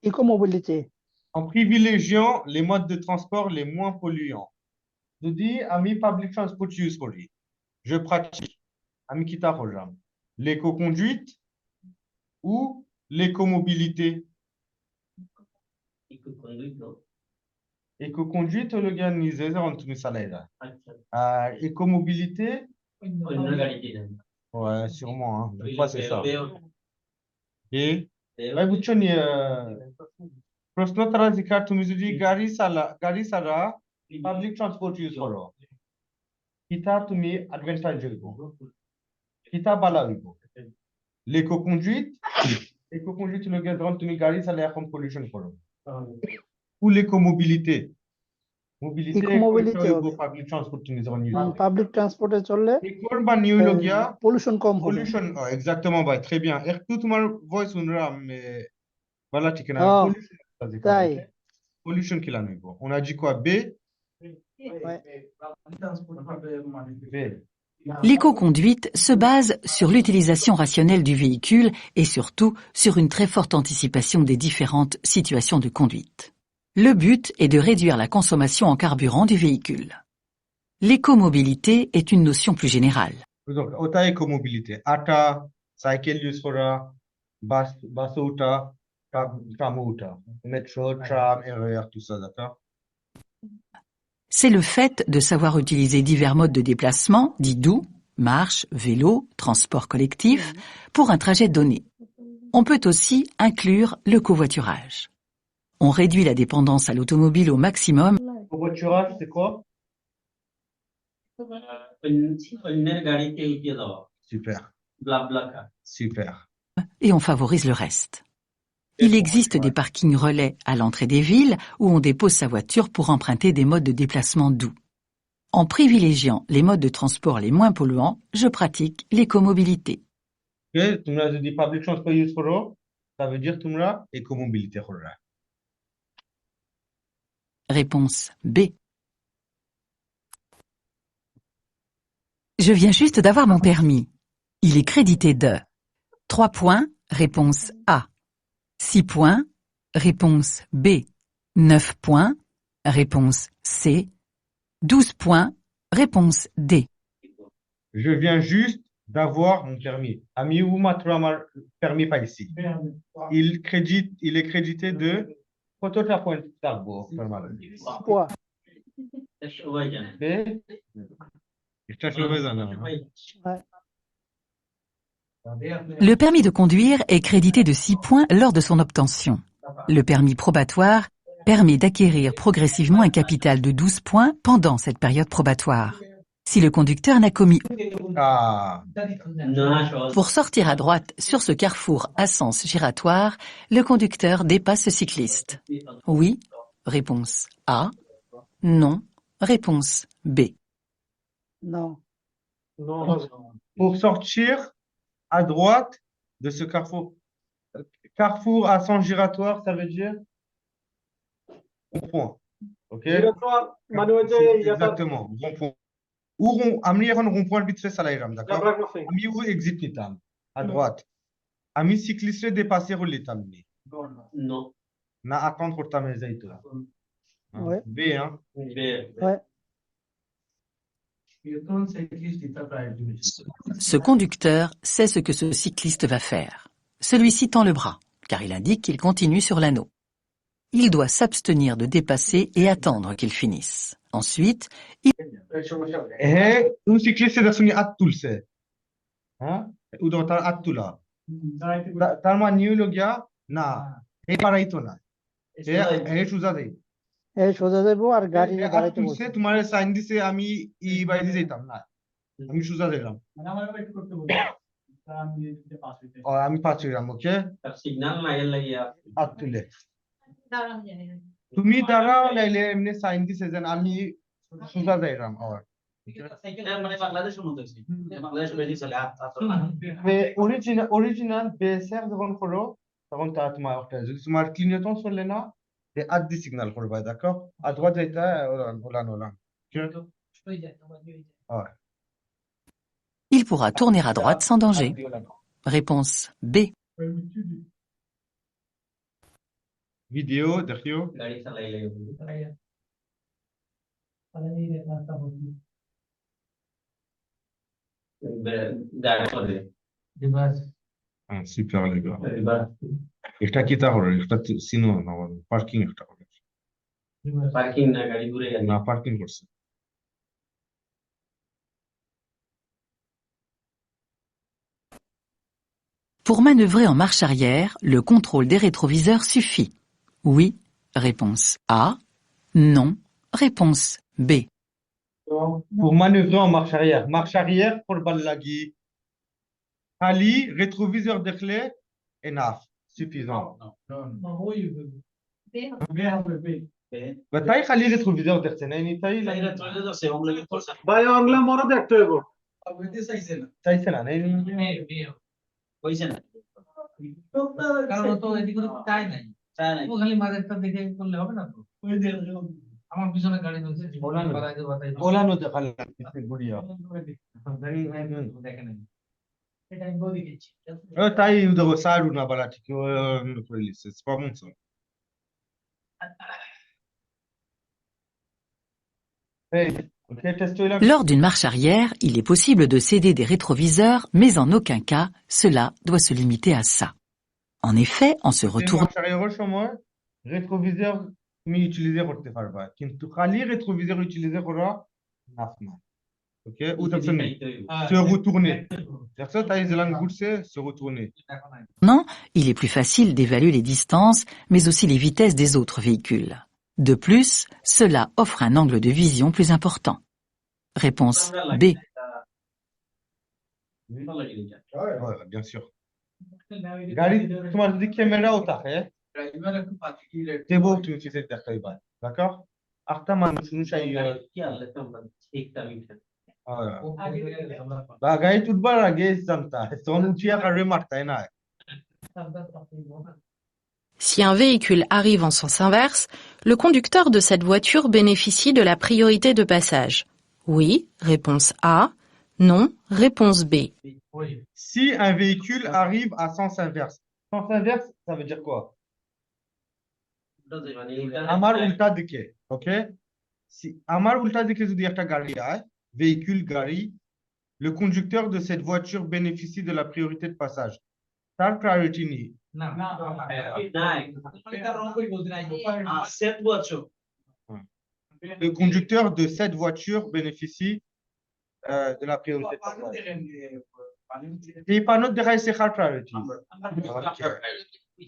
Eco-mobility.
En privilégiant les modes de transport les moins polluants. Je dis, ami public transport use for it. Je pratique. Ami kita hojam. L'éco-conduite ou l'éco-mobilité. Éco-conduite, le gars, nisez, on tourne ça là. Éco-mobilité, ouais, sûrement, hein. Je crois que c'est ça. Et, ouais, vous tenez, প্রশ্ন তারা জিজ্ঞাসা তুমি যদি গাড়ি ছাড়া public transport use করো কিতা তুমি অ্যাডভান্টেজ হইব কিতা বালা হইব l'éco conduite le gars তুমি গাড়ি চালে এখন পলিউশন করো ou l'éco-mobilité mobilité
Eco-mobility
public transport তুমি যখন ইউজ করো
পাবলিক ট্রান্সপোর্টে চললে
একর বা নিউ লগিয়া
পলিউশন কম হবে
pollution exactement ভাই très bien একটু তোমার ভয়েস শুনরা voilà ঠিক না
তাই
pollution qui la nuit. On a dit quoi? B? B.
L'éco-conduite se base sur l'utilisation rationnelle du véhicule et surtout sur une très forte anticipation des différentes situations de conduite. Le but est de réduire la consommation en carburant du véhicule. L'écomobilité est une notion plus générale.
Donc, autant écomobilité. Ata, cycle use for bus outa, tram outa, métro, tram, RER, tout ça, d'accord?
C'est le fait de savoir utiliser divers modes de déplacement, dits doux, marche, vélo, transport collectif, pour un trajet donné. On peut aussi inclure le covoiturage. On réduit la dépendance à l'automobile au maximum.
Covoiturage, c'est quoi? Super. Super.
Et on favorise le reste. Il existe des parkings relais à l'entrée des villes où on dépose sa voiture pour emprunter des modes de déplacement doux. En privilégiant les modes de transport les moins polluants, je pratique l'écomobilité.
Okay, tumra jodi public transport use koro, ça veut dire tumra écomobilité korra.
Réponse B. Je viens juste d'avoir mon permis. Il est crédité de 3 points, réponse A. 6 points, réponse B. 9 points, réponse C. 12 points, réponse D.
Je viens juste d'avoir mon permis. Ami ou matramar permis pas ici. Il est crédité de Photota point tarbo.
Quoi?
Le permis de conduire est crédité de 6 points lors de son obtention. Le permis probatoire permet d'acquérir progressivement un capital de 12 points pendant cette période probatoire. Si le conducteur n'a commis Pour sortir à droite sur ce carrefour à sens giratoire, le conducteur dépasse ce cycliste. Oui, réponse A. Non, réponse B.
Non.
Pour sortir à droite de ce carrefour à sens giratoire, ça veut dire rond-point. Ok? Exactement, rond-point. Ou ami এখন rond-point ভিতরে চালাইরাম, d'accord? আমি ও exit নিতাম à droite. আমি cycliste dépasser হলিতাম নি।
Non.
না attendre করতাম যাইতো।
Ouais.
B hein?
B.
Ouais.
Ce conducteur sait ce que ce cycliste va faire. Celui-ci tend le bras, car il indique qu'il continue sur l'anneau. Il doit s'abstenir de dépasser et attendre qu'il finisse. Ensuite,
un cycliste দেখুন হাত তুলছে হ্যাঁ উদর তার হাত তোলা তার মানে হলো গিয়া না এই পারাইতো না এ সুজা দেই
এই সোজা যাবো আর গাড়ি দাঁড়াইতে
তুলছে তোমার সাইন দিছে আমি ই বাইরে যাইতাম না আমি সুজা যাইলাম আমি পাঁচ হইলাম ওকে
সিগন্যাল মাইল লাগিয়া
হাত তুলে তুমি দাঁড়াও নাইলে এমনি সাইন দিছে যেন আমি সুজা যাইলাম আবার
মানে বাংলাদেশের মতো আছে বাংলাদেশ বেশি চলে
অরিজিনাল বেসার যখন করো তখন তা তোমার একটা যদি তোমার ক্লিনিয়টন চলে না Et add the signal করবা, d'accord? À droite যাইতা ওলান ওলান।
হয়ে যায় তোমার হয়ে যায়
Ouais.
Il pourra tourner à droite sans danger.
Add the ওলান।
Réponse B.
Vidéo দেখিও।
গাড়ি চালাইলে গাড়ি চলে
reverse
Ah, super les gars.
এবার
একটা কি তা হলো? একটা সিনো না পার্কিং একটা হলো।
রিভার্স
পার্কিং না গাড়ি ঘুরে গেল
না পার্কিং করছে।
Pour manœuvrer en marche arrière, le contrôle des rétroviseurs suffit. Oui, réponse A. Non, réponse B.
Pour manœuvrer en marche arrière pour balagui. Ali, rétroviseur de clé, enough, suffisant.
ওই
بتاعي خليه rétroviseur de clé, يعني تاعي
এটা চলে যাচ্ছে ওগুলো কি করছে
ভাই অংলা মরো দেখতে হইব
تاعي سنة يعني
হইছে না
কারণ তো এদিকে তো চাই নাই
চায় না
ও খালি মাঝেরটা দেখে করলে হবে না তো আমার পিছনে গাড়ি চলছে বাড়াইতে বাড়াইতে
ولا ندخل في البرية.
দেখে নাই এটা আমি বলে দিচ্ছি
تاعي يدو سارو نبالاتي كي نقوليس c'est pas bon ça. Hey, ok, test là.
Lors d'une marche arrière, il est possible de céder des rétroviseurs, mais en aucun cas, cela doit se limiter à ça. En effet, en se retournant,
marche arrière সময় rétroviseur তুমি utiliser করতে পারবা কিন্তু খালি rétroviseur utiliser করা না না ওকে ou se retourner ça তাই জেলান ঘুরছে se retourner
il est plus facile d'évaluer les distances, mais aussi les vitesses des autres véhicules. De plus, cela offre un angle de vision plus important. Réponse B.
ouais bien sûr গাড়ি তোমার যদি ক্যামেরাও থাকে তেবো তুমি ফিসে দেখাইবা d'accord আটটা মানুষ শুনছাই
কি আলে তোমরা ঠিকটা মিঠা
বা গাড়ি উঠবার আগে জানতা তখন উঠিয়া কারে মারতাই না
Si un véhicule arrive en sens inverse, le conducteur de cette voiture bénéficie de la priorité de passage. Oui, réponse A. Non, réponse B.
Si un véhicule arrive à sens inverse, ça veut dire quoi? Amar ulta dike, ok? Si Amar ulta dike যদি একটা গাড়ি আয়, véhicule গাড়ি, le conducteur de cette voiture bénéficie de la priorité de passage. তার priority নেই।
না না এটা রং করে বলতে নাই
set voiture.
Le conducteur de cette voiture bénéficie de la priorité de passage. Et pas notre derrière c'est hard priority.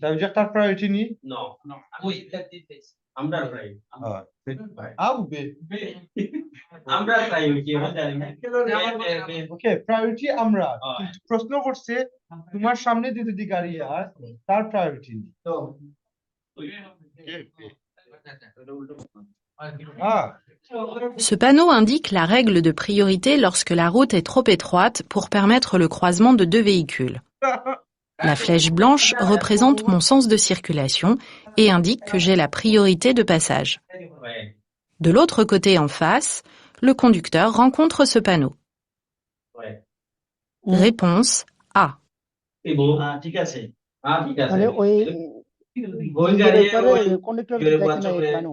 Ça veut dire ta priority ni?
Non.
ওই that this
আমরা প্রাই
A ou B?
আমরা প্রাই কি হয় জানি
Okay, priority আমরা কিন্তু প্রশ্ন করছে তোমার সামনে যে যদি গাড়ি আছে তার priority নেই তো
Ce panneau indique la règle de priorité lorsque la route est trop étroite pour permettre le croisement de deux véhicules. La flèche blanche représente mon sens de circulation et indique que j'ai la priorité de passage. De l'autre côté en face, le conducteur rencontre ce panneau. Réponse A.
ঠিক আছে ঠিক আছে
মানে ওই
ওই গাড়ি
কন্ডাক্টর
ওই
দেখে না কেন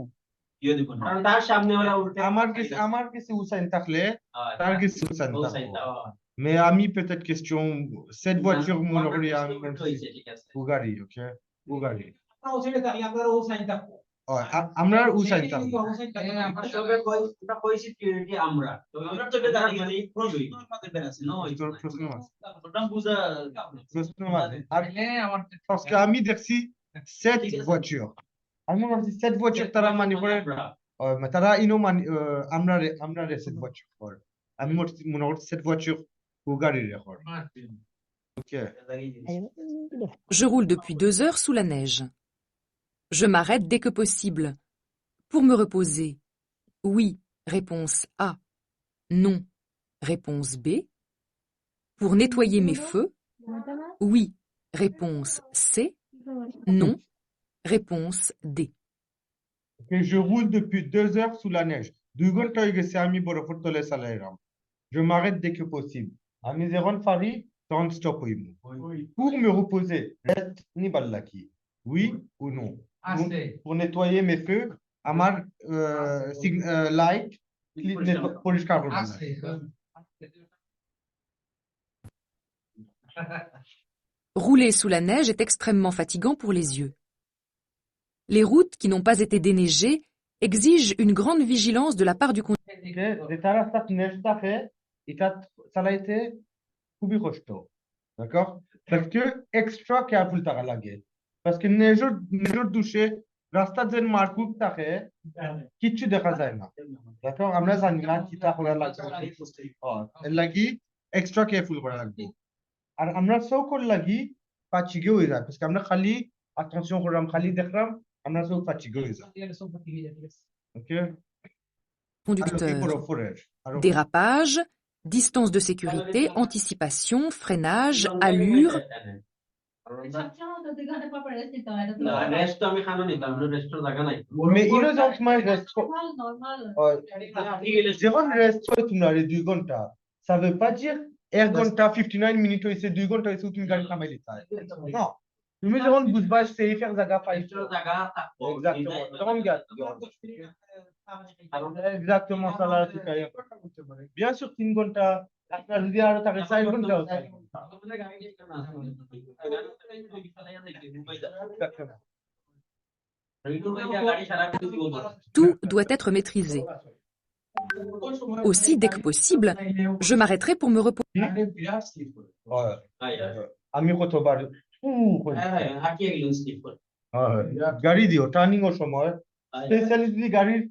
কারণ তার সামনে ওরা উল্টে
আমার কিছু উসাইন থাকলে তার কিছু উসাইন থাকবে mais ami peut-être question cette voiture mon oriya ou গাড়ি okay ou গাড়ি
ও ছেড়ে দাও আমরা ও সাইন থাকবো
আমরা উসাইন থাকবো
আমরা
সবে ওটা কইছি প্রিয়রিটি আমরা তো আমরা তো দাঁড়া গেলি প্রয়োজন আমাদের বেরাছে না ওটা বুঝা
প্রশ্ন মানে আর আমার parce que আমি দেখছি cette voiture আমি মনে করছি cette voiture তারা মানে করে তারা ইনো মানে আমরা cette voiture করে আমি মনে করছি cette voiture ou গাড়ি রেখর okay
Je roule depuis 2 heures sous la neige. Je m'arrête dès que possible. Pour me reposer. Oui, réponse A. Non, réponse B. Pour nettoyer mes feux. Oui, réponse C. Non, réponse D.
Que je roule depuis 2 heures sous la neige. 2 ঘন্টা হয়ে গেছে আমি বরফের তলে চালাইলাম। Je m'arrête dès que possible. আমি যখন পারি তখন stop হইব। Pour me reposer, est ni ballaki. Oui ou non? Pour nettoyer mes feux, আমার light পরিষ্কার করব না।
Rouler sous la neige est extrêmement fatigant pour les yeux. Les routes qui n'ont pas été déneigées exigent une grande vigilance de la part du conducteur.
যেটা রাস্তাত নেজ থাকে এটা চালাইতে খুবই কষ্ট, d'accord? Parce que extra careful থাকা লাগে, parce que নেজর দুষে রাস্তা যেন মারকুট থাকে কিছু দেখা যায় না, d'accord? আমরা জানি না কিটা করা লাগবে, এর লাগি extra careful করা লাগবে। আর আমরা সৌকর লাগি ফাটিগে হয়ে যায়, parce que আমরা খালি attention করলাম, খালি দেখলাম, আমরা সব ফাটিগে হয়ে যায়, ok?
Conducteur. Dérapage, distance de sécurité, anticipation, freinage, allure.
সবসময় তো দিঘাতে পাপা রেস্ট নিতে হয়, এটা তো
না রেস্ট আমি খানো নিতাম না, রেস্টের জায়গা নাই।
Mais innocent reste
নরমাল
যখন রেস্ট হয় তোমরা 2 ঘন্টা, ça veut pas dire 1 ঘন্টা 59 মিনিট হইছে 2 ঘন্টা হইছে তুমি গাড়ি থামাই দিতে হয়, non, তুমি যখন বুঝবা সেই ফের জায়গা পাইছো,
জায়গা থাকবো
exactement তখন গিয়া exactement ça là tout à bien sûr 3 ঘন্টা আপনার যদি আরো থাকে 4 ঘন্টা হচ্ছে
Tout doit être maîtrisé. Aussi, dès que possible, je m'arrêterai pour me reposer.
আমি কতবার গাড়ি দিও টার্নিং এর সময়, স্পেশালি যদি গাড়ির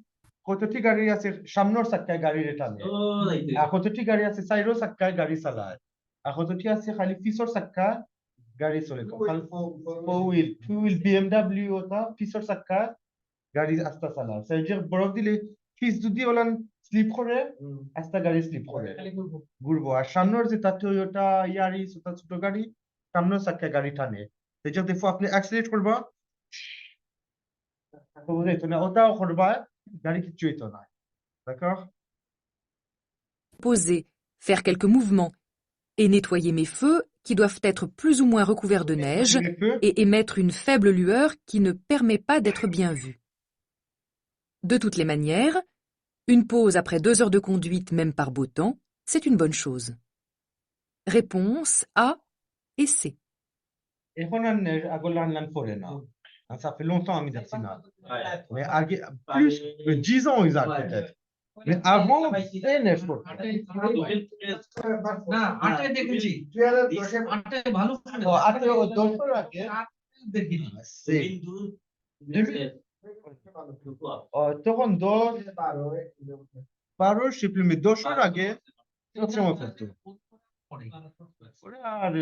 কতটি গাড়ি আছে সামনের চাকায় গাড়ি টানে, আর কতটি গাড়ি আছে সাইডের চাকায় গাড়ি চালায়, আর কতটি আছে খালি পিছর চাকা গাড়ি চলে, four wheel two wheel BMW ওটা পিছর চাকা গাড়ি আস্তে চালায়, সেটা বরফ দিলে পিছ যদি ওলান স্লিপ করে আস্তে গাড়ি স্লিপ করে ঘুরবো, আর সামনের যেটা টয়োটা ইয়ারিস ওটা ছোট গাড়ি সামনের চাকায় গাড়ি টানে, সেটা দেখো আপনি অ্যাক্সিলারেট করবা ওটাও করবা গাড়ি কিছু হইতো না, d'accord?
Poser, faire quelques mouvements et nettoyer mes feux qui doivent être plus ou moins recouverts de neige et émettre une faible lueur qui ne permet pas d'être bien vu. De toutes les manières, une pause après 2 heures de conduite, même par beau temps, c'est une bonne chose. Réponse A et C.
এখন আর আগল আনলাম পড়ে না, ça fait longtemps আমি দেখছি না, mais আগে plus 10 ans ils ont peut-être, mais avant c'est neige পড়তো
না আটে দেখেছি, আটে ভালো
আটে 10 এর আগে
দেখিনি,
তখন 10-12 শিপলি মে 10 এর আগে সবসময় পড়তো আর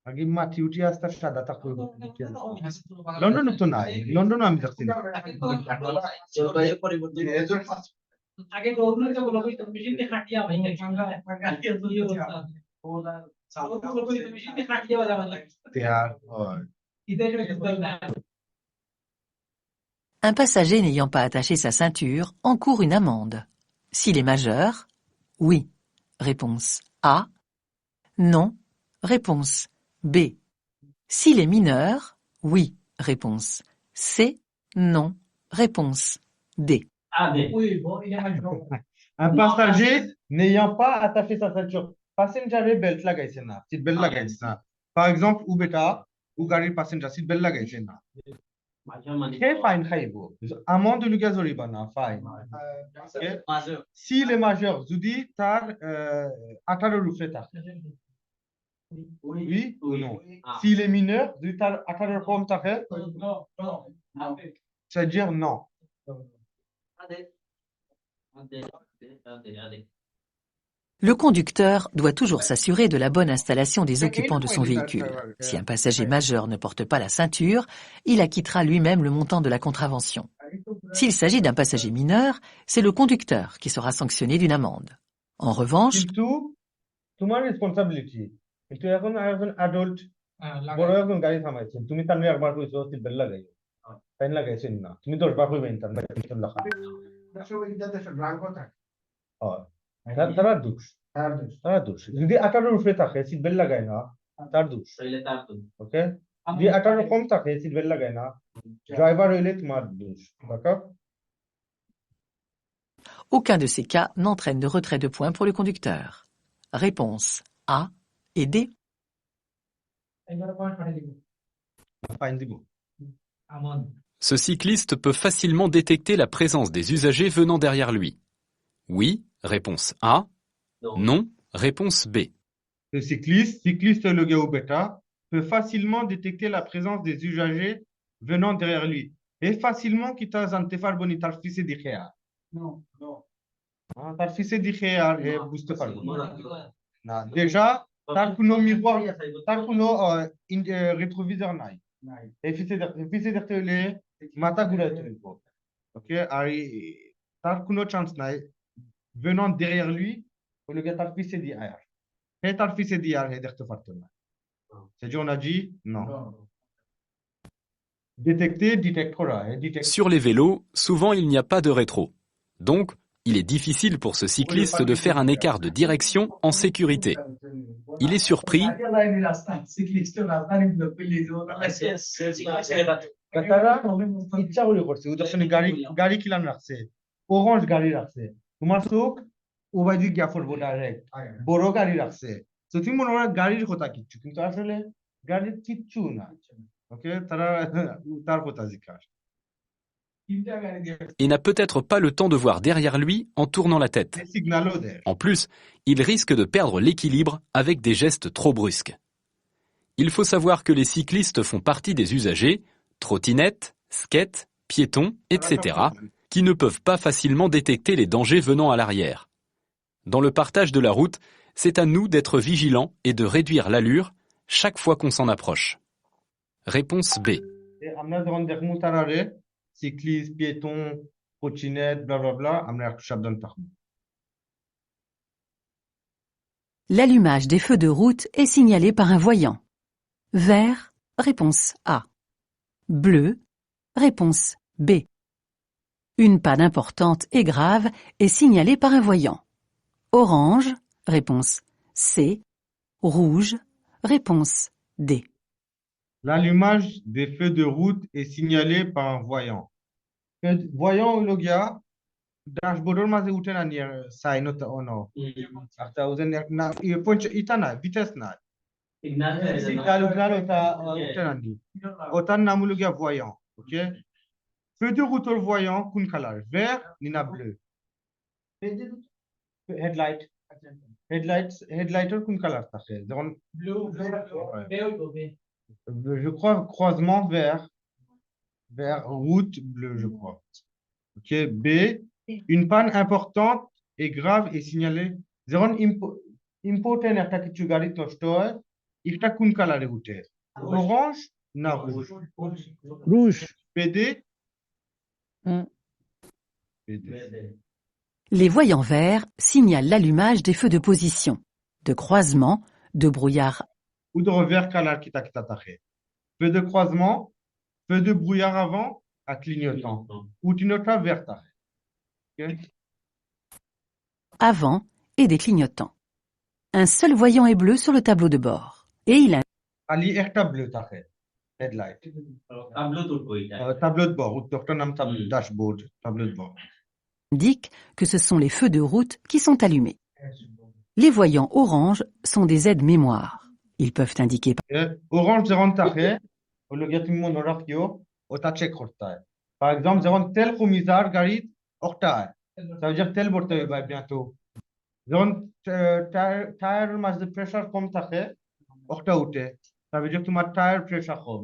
আগে মাটি উঠে আসতে সাদা থাকতো, লন্ডন তো নাই, লন্ডন আমি দেখছি না,
আগে গৌরব তো বলো তো মেশিন দিয়ে খাটিয়া ভাই মেশিন দিয়ে খাটিয়া বাজাবার লাগে
Un passager n'ayant pas attaché sa ceinture encourt une amende. S'il est majeur, oui. Réponse A. Non. Réponse B. S'il est mineur, oui. Réponse C. Non. Réponse D.
Un passager n'ayant pas attaché sa ceinture, passenger belt লাগাইছে না, seat belt লাগাইছে না, par exemple ou beta ou গাড়ির passenger seat belt লাগাইছে না, সে ফাইন খাইব, amende Luka জরিমানা fine. s'il est majeur যদি তার 18 এর উপরে থাকে, oui ou non? S'il est mineur যদি তার 18 এর কম থাকে, c'est-à-dire non.
Le conducteur doit toujours s'assurer de la bonne installation des occupants de son véhicule. Si un passager majeur ne porte pas la ceinture, il acquittera lui-même le montant de la contravention. S'il s'agit d'un passager mineur, c'est le conducteur qui sera sanctionné d'une amende. En revanche,
তোমার রেসপন্সিবিলিটি, কিন্তু এখন একজন অ্যাডাল্ট বড় একজন গাড়ি থামাইছেন তুমি তার নিয়ে একবার কইছো সিট বেল্ট লাগাই তাই লাগাইছেন না তুমি 10 বার কইবেন তার বাইরে পিছন লাগা তারা দোষ তারা দোষ যদি 18 উপরে থাকে সিট বেল্ট লাগায় না তার দোষ
তাহলে তার তো
ওকে যদি 18 কম থাকে সিট বেল্ট লাগায় না ড্রাইভার হইলে তোমার দোষ d'accord.
Aucun de ces cas n'entraîne de retrait de points pour le conducteur. Réponse A et D.
Fine দিব
Ce cycliste peut facilement détecter la présence des usagers venant derrière lui. Oui, réponse A. Non, réponse B.
Le cycliste le gars ou bêta, peut facilement détecter la présence des usagers venant derrière lui. Et facilement qui t'a zantefar boni tar fils di khaya.
Non.
Tar fils di khaya et booste par. Na déjà tar kuno miroir, tar kuno rétroviseur nai. Et fils di le mata gula tu. OK, ari tar kuno chance nai venant derrière lui, le gars tar fils di khaya. Et tar fils di khaya d'être partenaire. C'est-à-dire, on a dit non. Détecter, détecte.
Sur les vélos, souvent il n'y a pas de rétro. Donc, il est difficile pour ce cycliste de faire un écart de direction en sécurité. Il est surpris
গাড়ি কিলান রাখছে orange গাড়ি রাখছে তোমার চোখ ওবাইদি গিয়া পড়বো ডাইরেক্ট বড় গাড়ি রাখছে তো তুমি মনে হয় গাড়ির কথা কিচ্ছু কিন্তু আসলে গাড়ির কিচ্ছু না ওকে তারা তার কথা জিজ্ঞাসা
et n'a peut-être pas le temps de voir derrière lui en tournant la tête. En plus, il risque de perdre l'équilibre avec des gestes trop brusques. Il faut savoir que les cyclistes font partie des usagers, trottinettes, skates, piétons, etc., qui ne peuvent pas facilement détecter les dangers venant à l'arrière. Dans le partage de la route, c'est à nous d'être vigilants et de réduire l'allure chaque fois qu'on s'en approche. Réponse B.
Cycliste, piéton, trottinette, blablabla,
L'allumage des feux de route est signalé par un voyant. Vert, réponse A. Bleu, réponse B. Une panne importante et grave est signalée par un voyant. Orange, réponse C. Rouge, réponse D.
L'allumage des feux de route est signalé par un voyant. Voyant le gars, dashboard maze uten anier sign ota ono. After uzen na point itana vitesse na. Signal ota uten ani. Otan namulu gars voyant, OK? Feu de route au voyant kun color vert nina bleu. Headlight kun color থাকে যখন je crois croisement vert route bleu je crois. OK, B, une panne importante et grave est signalée যখন important একটা কিছু গাড়ি নষ্ট হয় এটা কোন কালারে উঠে orange না rouge PD.
Les voyants verts signalent l'allumage des feux de position, de croisement, de brouillard.
Ou de revers color qui t'attaque. Feu de croisement, feu de brouillard avant à clignotant. Ou clignotant vert. Okay.
Avant et des clignotants. Un seul voyant est bleu sur le tableau de bord. Et il
Ali ekta bleu tahe. Headlight. Tableau de bord. Ou docteur nam tableau dashboard. Tableau de bord.
Indique que ce sont les feux de route qui sont allumés. Les voyants orange sont des aides-mémoire. Ils peuvent indiquer
orange zeron tahe. Ou le gars mon orakio. Ota check hortae. Par exemple, zeron tel khumizar garit hortae. Ça veut dire tel borte va bientôt. Zeron tire mas de pressure comme tahe. Horta ute. Ça veut dire que তোমার tire pressure কম.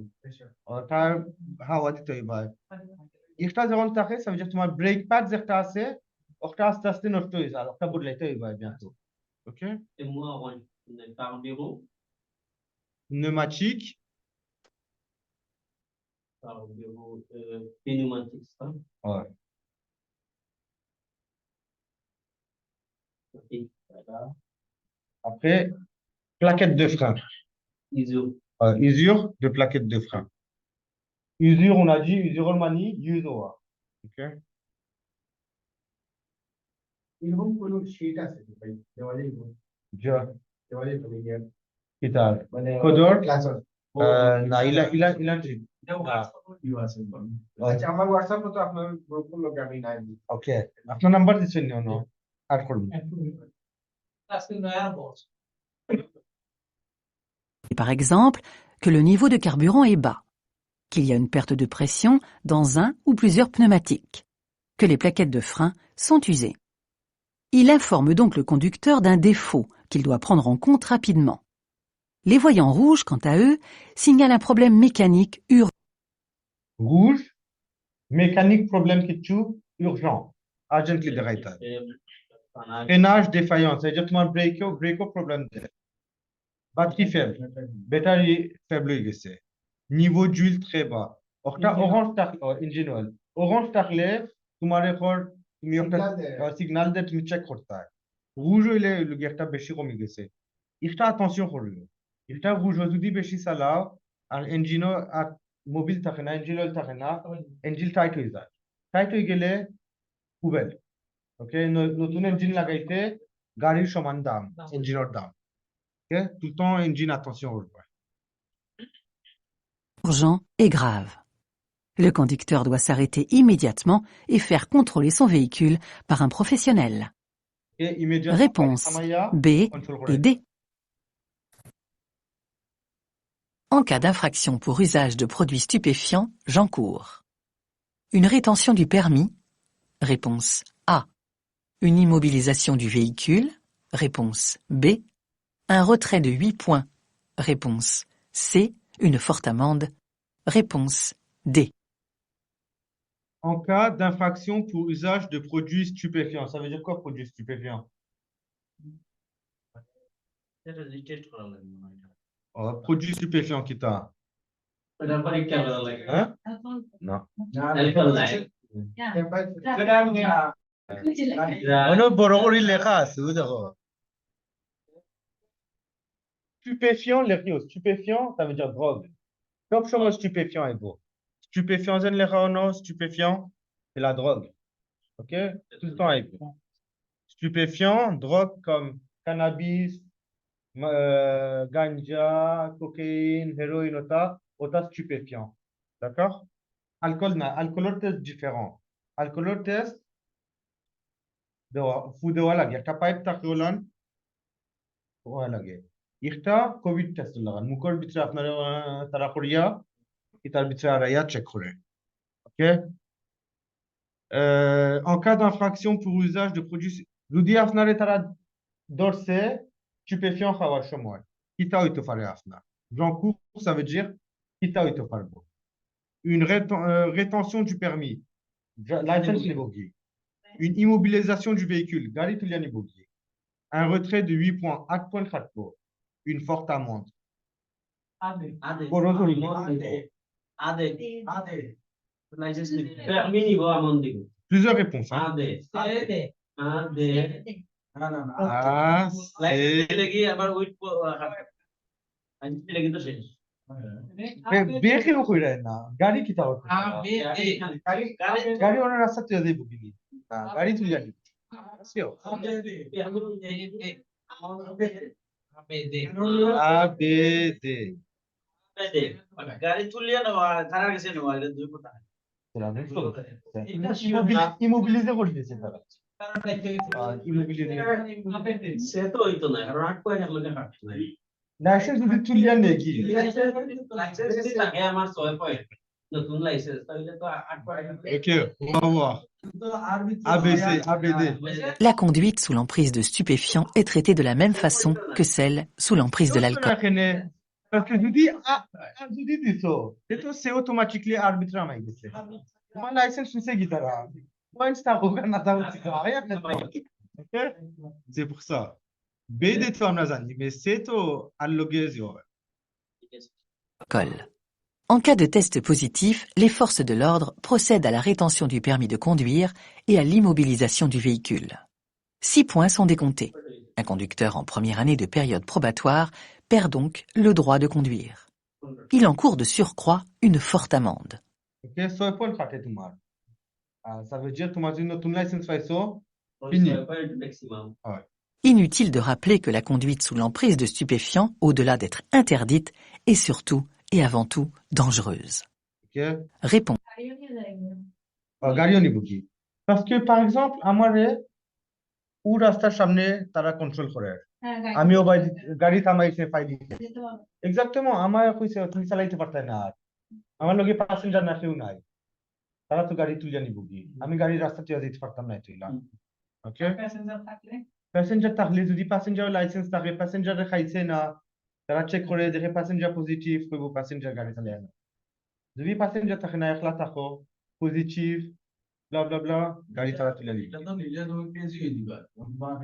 Tire হাওয়া দিতে হবে। একটা যখন থাকে ça veut dire তোমার brake pad যেটা আছে ওটা আস্তে আস্তে নষ্ট হয়ে যায় ওটা বদলাইতে হবে bientôt. OK?
Et moi par bureau
Pneumatique
par bureau pneumatique ça.
Ouais.
OK, voilà.
Après plaquette de frein.
ISO.
Usure de plaquettes de frein. Usure, on a dit, usure mani, usoa. Ok?
এরকম কোনো শীট আছে কি ভাই দেওয়ালে
Ja.
দেওয়ালে পড়ে গিয়ে
Kitab.
মানে
Kodor?
Class
Na, ilan.
ইউ আছে আচ্ছা আমার হোয়াটসঅ্যাপ তো আপনার গ্রুপ লোকে আমি নাই
Okay. আপনার নাম্বার দিচ্ছেন না? আর করুন।
Par exemple, que le niveau de carburant est bas, qu'il y a une perte de pression dans un ou plusieurs pneumatiques, que les plaquettes de frein sont usées. Il informe donc le conducteur d'un défaut qu'il doit prendre en compte rapidement. Les voyants rouges, quant à eux, signalent un problème mécanique urgent.
Rouge, mécanique problème qui tue, urgent. Urgently déraillé. Freinage défaillant, c'est-à-dire que mon break problème. Batterie faible, batterie faible gese. Niveau d'huile très bas. Orange engine oil. Orange takle, তোমারে পর তুমি একটা সিগন্যাল দিয়ে তুমি চেক করতে হয়। রুজ হইলে একটা বেশি কমে গেছে। এটা attention করলো। এটা রুজ যদি বেশি চালাও আর ইঞ্জিনও আর মোবিল থাকে না, ইঞ্জিন অয়েল থাকে না, ইঞ্জিন টাইট হয়ে যায়। টাইট হয়ে গেলে কুবেল। ওকে, নতুন ইঞ্জিন লাগাইতে গাড়ির সমান দাম, ইঞ্জিনের দাম। Okay? Tout le temps, engine, attention.
Urgent et grave. Le conducteur doit s'arrêter immédiatement et faire contrôler son véhicule par un professionnel. Réponse B et D. En cas d'infraction pour usage de produits stupéfiants, j'encours une rétention du permis. Réponse A. Une immobilisation du véhicule. Réponse B. Un retrait de 8 points. Réponse C. Une forte amende. Réponse D.
En cas d'infraction pour usage de produits stupéfiants, ça veut dire quoi, produits stupéfiants? Produits stupéfiants qui t'a. Hein? Non. Stupéfiant, les rios. Stupéfiant, ça veut dire drogue. Comme chose stupéfiant est beau. Stupéfiant, stupéfiant, c'est la drogue. Ok? Tout le temps est beau. Stupéfiant, drogue comme cannabis, ganja, cocaïne, héroïne, auta stupéfiant. D'accord? Alcool test différent. Alcool test, food de la guerre. T'as pas été taquolan? Voilà, guerre. Irta COVID test lagan. Mukol bitra apna tarakoria, itar bitra araya check kore. Ok? En cas d'infraction pour usage de produits, Ludi afnare tara dorse, stupéfiant khawar shomoy. Kita oito fare afna. J'encours, ça veut dire kita oito farbo. Une rétention du permis. License nibogi. Une immobilisation du véhicule. Gari tulia nibogi. Un retrait de 8 points. 8 points khatbo. Une forte amende. Plusieurs réponses. Hein? গাড়ি কি তাও গাড়ি ওনার রাস্তা তুলে দেব বুঝলি গাড়ি তুলে জানি
গাড়ি তুলিয়া নেওয়া খারাপ গেছে নেওয়া এটা দুই কথা
ইমোবিলিজে করে দিয়েছে তারা
সে তো হইতো না কারণ 8 পয়েন্ট লাগলে কাটছে না
লাইসেন্স যদি তুলিয়া নেই কি
লাইসেন্স যদি থাকে আমার 6 পয়েন্ট নতুন লাইসেন্স তাহলে তো 8 পয়েন্ট
ওকে বাবা ABD.
La conduite sous l'emprise de stupéfiants est traitée de la même façon que celle sous l'emprise de l'alcool.
Parce que je dis ça. C'est automatiquement arbitrairement. Mon licence, c'est guitare. C'est pour ça. BD, mais c'est au allogésio.
En cas de test positif, les forces de l'ordre procèdent à la rétention du permis de conduire et à l'immobilisation du véhicule. 6 points sont décomptés. Un conducteur en première année de période probatoire perd donc le droit de conduire. Il encourt de surcroît une forte amende.
OK 6 পয়েন্ট কাটে তোমার ça veut dire তোমার যদি নতুন লাইসেন্স পাইছো fini
maximum.
হয়
Inutile de rappeler que la conduite sous l'emprise de stupéfiants, au-delà d'être interdite, est surtout et avant tout dangereuse.
OK
Réponse.
গাড়িও নিব কি parce que par exemple আমারে ও রাস্তার সামনে তারা কন্ট্রোল করে আমিও গাড়ি থামাইছে ফাইল দিতে এক্স্যাক্টলি আমার কইছে তুমি চালাইতে পারতে না আর আমার লগে প্যাসেঞ্জার না কেউ নাই তারা তো গাড়ি তুলে নিব কি আমি গাড়ি রাস্তা দিয়ে যেতে পারতাম না তুইলা ওকে প্যাসেঞ্জার থাকলে যদি প্যাসেঞ্জার লাইসেন্স থাকে প্যাসেঞ্জারে খাইছে না তারা চেক করে দেখে প্যাসেঞ্জার পজিটিভ কইব প্যাসেঞ্জার গাড়ি চালায় না যদি প্যাসেঞ্জার থাকে না একলা থাকো পজিটিভ bla bla bla গাড়ি তারা তুলে নিবে
এটা তো নিজে তুমি পেজি দিবা তোমার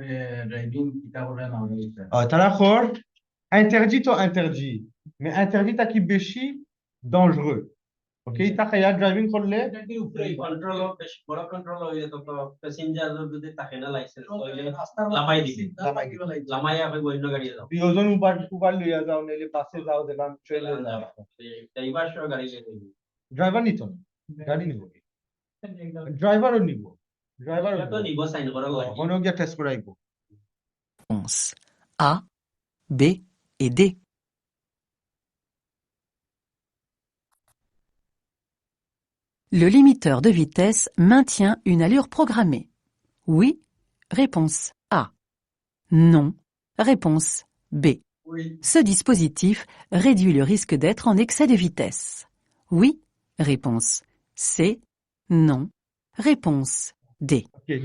ড্রাইভিং কিটা বলে না হইছে
তারা খোর interdit ou interdit mais interdit à qui বেশি dangereux OK তা খায়া ড্রাইভিং করলে
কন্ট্রোল বড় কন্ট্রোল হইলে তো প্যাসেঞ্জার যদি থাকে না লাইসেন্স হইলে লামাই দিবে লামাই আপনি বন্য গাড়ি যাও
দুজন উবার লইয়া যাও নাইলে বাসে যাও দেখলাম ট্রেনে যাও
ড্রাইভার সহ গাড়ি নিয়ে
ড্রাইভার নিত না গাড়ি নিব ড্রাইভারও নিব ড্রাইভারও
তো নিব সাইন করা লাগে
অন্য গিয়া টেস্ট করাইব
Réponse A, B et D. Le limiteur de vitesse maintient une allure programmée. Oui, réponse A. Non, réponse B. Ce dispositif réduit le risque d'être en excès de vitesse. Oui, réponse C. Non, réponse D.
Okay.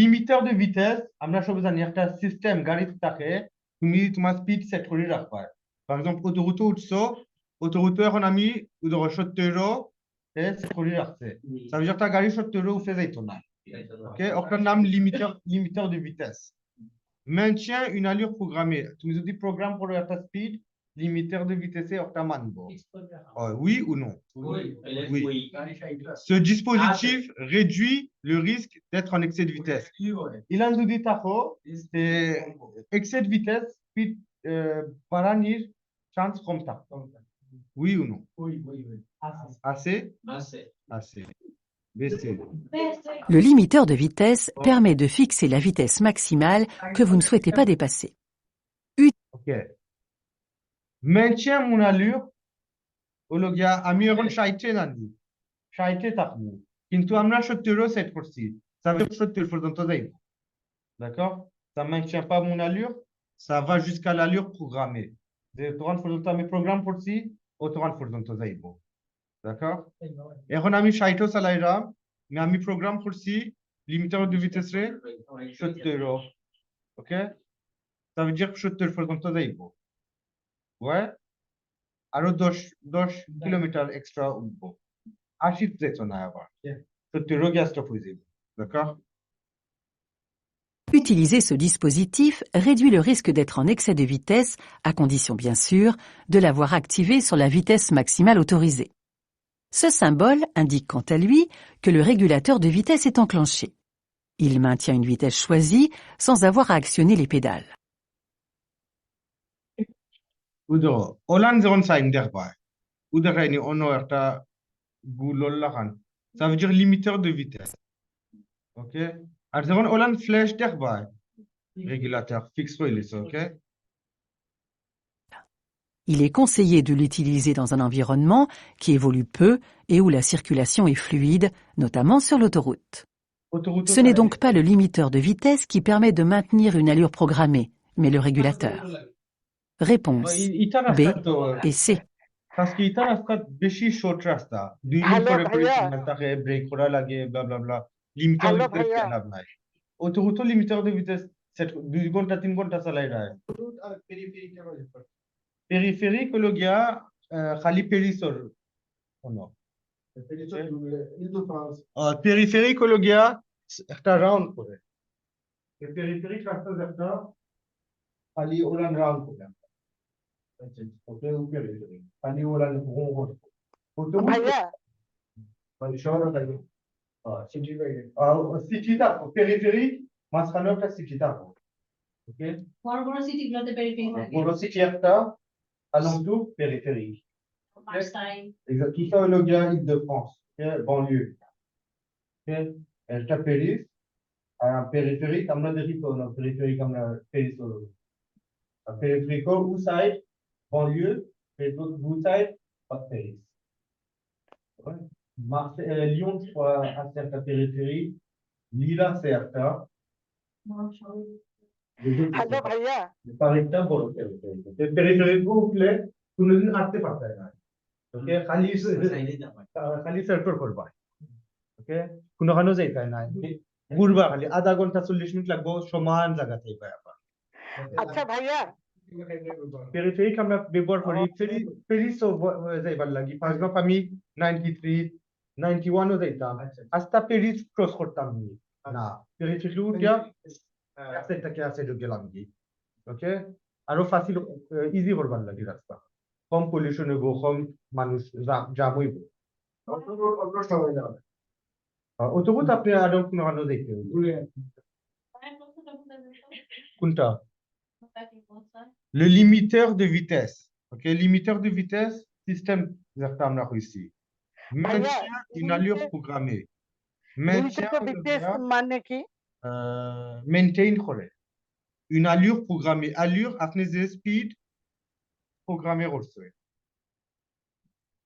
Limiteur de vitesse আমরা সব জানি একটা সিস্টেম গাড়িতে থাকে তুমি তোমার speed set করে রাখবা par exemple autoroute উঠছো autoroute এখন আমি 70 সেট করে রাখছে ça veut dire ta গাড়ি 70 উঠে যাইতো না ওকে ওটার নাম limiteur de vitesse maintient une allure programmée তুমি যদি প্রোগ্রাম করো একটা স্পিড limiteur de vitesse ওটা মানবো oui ou non oui ce dispositif réduit le risque d'être en excès de vitesse il a dit taco c'est excès de vitesse speed baranir chance comme ça oui ou non assez
Le limiteur de vitesse permet de fixer la vitesse maximale que vous ne souhaitez pas dépasser.
OK maintient mon allure ওলোগিয়া আমি এখন 60 জানি 60 থাকবো কিন্তু আমরা 70 সেট করছি ça veut 70 পর্যন্ত যাইব d'accord ça maintient pas mon allure ça va jusqu'à l'allure programmée যে 30 পর্যন্ত আমি প্রোগ্রাম করছি ও 30 পর্যন্ত যাইব d'accord এখন আমি 60 চালাইরাম আমি প্রোগ্রাম করছি লিমিটার de vitesse রে 70 OK ça veut dire 70 পর্যন্ত যাইব ouais আরো 10 কিলোমিটার এক্সট্রা উঠবো 80 যেত না আবার 70 গ্যাস স্টপ হয়ে যাবে d'accord
Utiliser ce dispositif réduit le risque d'être en excès de vitesse, à condition bien sûr de l'avoir activé sur la vitesse maximale autorisée. Ce symbole indique quant à lui que le régulateur de vitesse est enclenché. Il maintient une vitesse choisie sans avoir à actionner les pédales.
উদো ওলান যখন সাইন দেখবা উদাখাইনি অন্য একটা গুলল লাগান ça veut dire limiteur de vitesse OK আর যখন ওলান ফ্ল্যাশ দেখবা régulateur fixe হইছে OK
Il est conseillé de l'utiliser dans un environnement qui évolue peu et où la circulation est fluide, notamment sur l'autoroute. Ce n'est donc pas le limiteur de vitesse qui permet de maintenir une allure programmée, mais le régulateur. Réponse B et C.
parce que এটা রাস্তা বেশি শর্ট রাস্তা 2 মিনিট পরে তাকে ব্রেক করা লাগে bla bla bla limiter de vitesse লাভ নাই autoroute limiter de vitesse 2 ঘন্টা 3 ঘন্টা চালাই রায় আর périphérique le gars খালি পেরিসর ono périphérique le gars একটা রাউন্ড করে périphérique রাস্তা যেটা খালি ওরান রাউন্ড করে ওকে périphérique খালি ওরান ঘুরে
ভাইয়া
মানে শহরে থাকে সিটি বাইরে সিটিটা périphérique মাঝখানে একটা সিটিটা ওকে
বড় বড় সিটি গুলোতে পেরিফেরি থাকে
বড় সিটি একটা along to périphérique
Marseille.
Exact. Tout ça, le gars, Île-de-France, ok, banlieue. Ok, একটা Paris, un périphérique, আমরা দেখি তো না périphérique আমরা Paris হলো। Périphérique où side, banlieue, périphérique où side, pas Paris. Ouais. Marseille, Lyon, je crois, à certain périphérie, Lille, à certain.
Hello ভাইয়া
Par exemple, bon, le périphérique complet, তুমি যদি আটতে পারতে না ওকে খালি খালি সার্কুল করবা ওকে কোনখানে যাইতে না ঘুরবা খালি আধা ঘন্টা 40 মিনিট লাগবে সমান জায়গা থেকে পাবা
আচ্ছা ভাইয়া
পেরিফেরিক আমরা ব্যবহার করি পেরিস যাইবার লাগি ফার্স্ট অফ আমি 93 91 ও যাইতাম আস্তা পেরিস ক্রস করতাম না পেরিফেরিক উঠা আসেটাকে আসে গেলাম কি ওকে আরো ফাসিল ইজি করবার লাগি রাস্তা কম পলিউশন হইব কম মানুষ জাম হইব অতোবত আপনি আরো কোনখানে যাইতে কোনটা le limiteur de vitesse ok limiteur de vitesse système certain আমরা কইছি maintien une allure programmée maintien
মানে কি
maintain করে une allure programmée allure আপনি যে স্পিড প্রোগ্রামে করছে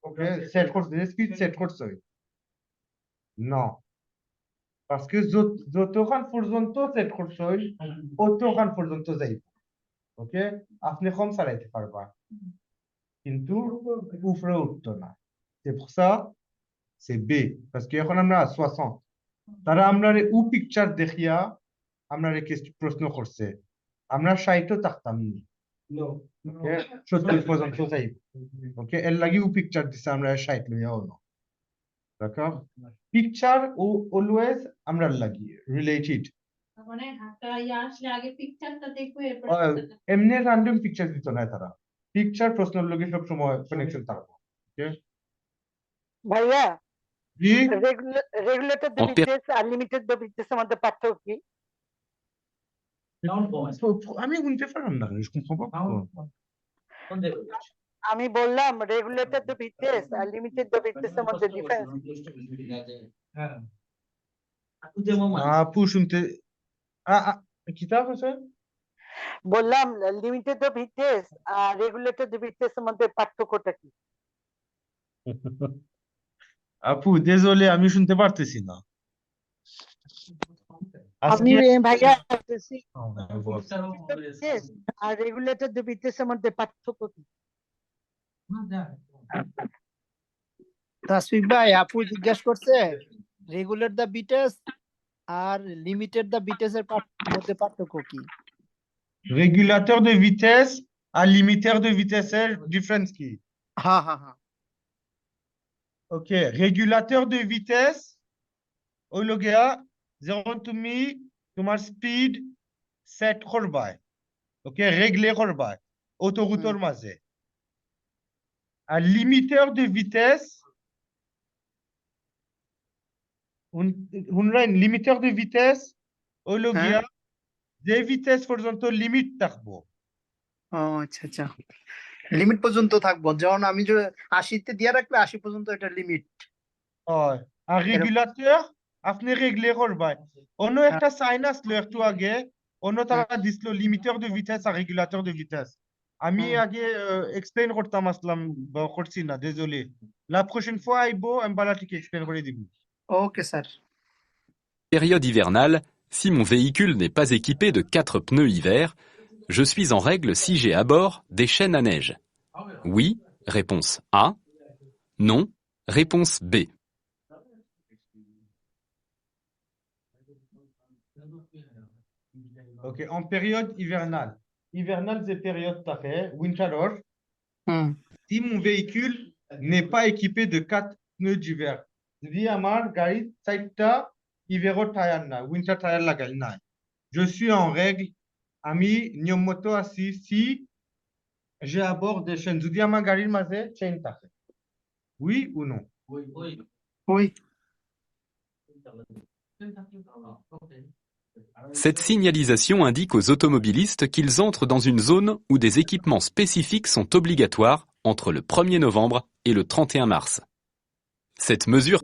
ওকে সেট করছে স্পিড সেট করছে না parce que যতক্ষণ পর্যন্ত সেট করছে ততক্ষণ পর্যন্ত যাইব ওকে আপনি কম চালাইতে পারবা কিন্তু উপরে উঠতো না c'est pour ça c'est B parce que এখন আমরা 60 তারা আমরা ও পিকচার দেখিয়া আমরা প্রশ্ন করছে আমরা 60 থাকতাম নো ওকে 70 পর্যন্ত যাইব ওকে এর লাগি ও পিকচার দিছে আমরা 60 লইয়াও না d'accord picture always আমরা লাগি related
মানে হাতটা আসলে আগে পিকচারটা দেখো এরপর
এমনি random পিকচার দিত না তারা পিকচার প্রশ্নের লগে সব সময় কানেকশন থাকবে ওকে
ভাইয়া
জি
রেগুলেটর দ্য ভিটেস আর লিমিটেড দ্য ভিটেস মধ্যে পার্থক্য কি
আমি শুনতে পারলাম না
আমি বললাম রেগুলেটর দ্য ভিটেস আর লিমিটেড দ্য ভিটেস মধ্যে ডিফারেন্স
হ্যাঁ
আপু শুনতে কিতাব আছে
বললাম লিমিটেড দ্য ভিটেস আর রেগুলেটর দ্য ভিটেস মধ্যে পার্থক্যটা কি
আপু désolé আমি শুনতে পারতেছি না
আমি ভাইয়া বলতেছি আর রেগুলেটর দ্য ভিটেস মধ্যে পার্থক্য কি
তাসফিক ভাই আপু জিজ্ঞাসা করছে রেগুলেট দা বিটেস আর লিমিটেড দা বিটেসের মধ্যে পার্থক্য কি
régulateur de vitesse আর limiteur de vitesse এর ডিফারেন্স কি
হ্যাঁ হ্যাঁ হ্যাঁ
OK régulateur de vitesse হইলো গিয়া যখন তুমি তোমার স্পিড সেট করবা ওকে রেগলে করবা অটোরুটের মাঝে আর limiteur de vitesse হুনরাইন limiteur de vitesse হইলো গিয়া যে ভিটেস পর্যন্ত লিমিট থাকবো
ও আচ্ছা আচ্ছা লিমিট পর্যন্ত থাকবো যেমন আমি যে 80 তে দিয়ে রাখলে 80 পর্যন্ত এটা লিমিট
হয় আর রেগুলেটর আপনি রেগলে করবা অন্য একটা সাইন আসলো একটু আগে অন্য তারা দিছিল লিমিটার de vitesse আর রেগুলেটর de vitesse আমি আগে এক্সপ্লেইন করতাম আসলাম করছি না désolé la prochaine fois আইবো আমি বালা ঠিক এক্সপ্লেইন করে দিব
okay sir
Période hivernale, si mon véhicule n'est pas équipé de 4 pneus hiver, je suis en règle si j'ai à bord des chaînes à neige. Oui, réponse A. Non, réponse B.
OK en période hivernale hivernale c'est période taxe winter or si mon véhicule n'est pas équipé de 4 pneus d'hiver যদি আমার গাড়ি 4টা হিভেরো টায়ার না winter tyre লাগাই না je suis en règle আমি নিয়মমত আছি si j'ai à bord des chaînes যদি আমার গাড়ির মাঝে চেইন থাকে oui ou non
oui
Cette signalisation indique aux automobilistes qu'ils entrent dans une zone où des équipements spécifiques sont obligatoires entre le 1er novembre et le 31 mars. Cette mesure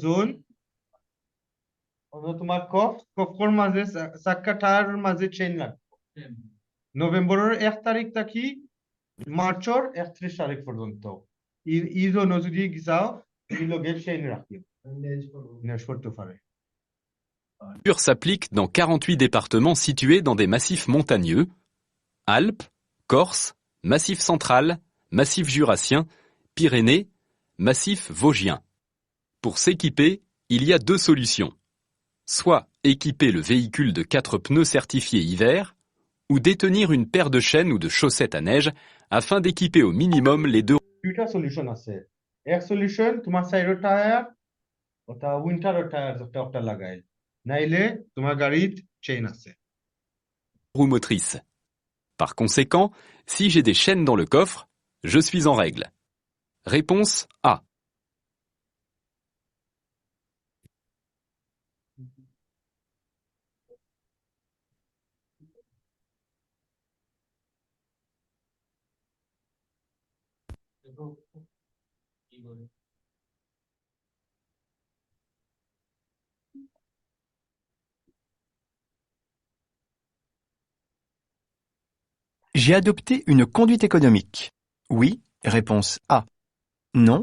zone তোমার কফর মাঝে সাক্কাটার মাঝে চেইন লাগবে নভেম্বরের 1 তারিখ থাকি মার্চের 31 তারিখ পর্যন্ত এই জোন যদি গিসাও এই লগে চেইন রাখি নেক্সট করতে পারে
mesure s'applique dans 48 départements situés dans des massifs montagneux, Alpes, Corse, Massif central, Massif jurassien, Pyrénées, Massif vosgien. Pour s'équiper, il y a deux solutions. Soit équiper le véhicule de 4 pneus certifiés hiver, ou détenir une paire de chaînes ou de chaussettes à neige afin d'équiper au minimum les deux.
দুইটা সলিউশন আছে এক সলিউশন তোমার side tyre ওটা winter tyre একটা লাগাই নাইলে তোমার গাড়ির চেইন আছে
roues motrices. Par conséquent, si j'ai des chaînes dans le coffre, je suis en règle. Réponse A.
J'ai adopté une conduite économique. Oui, réponse A. Non,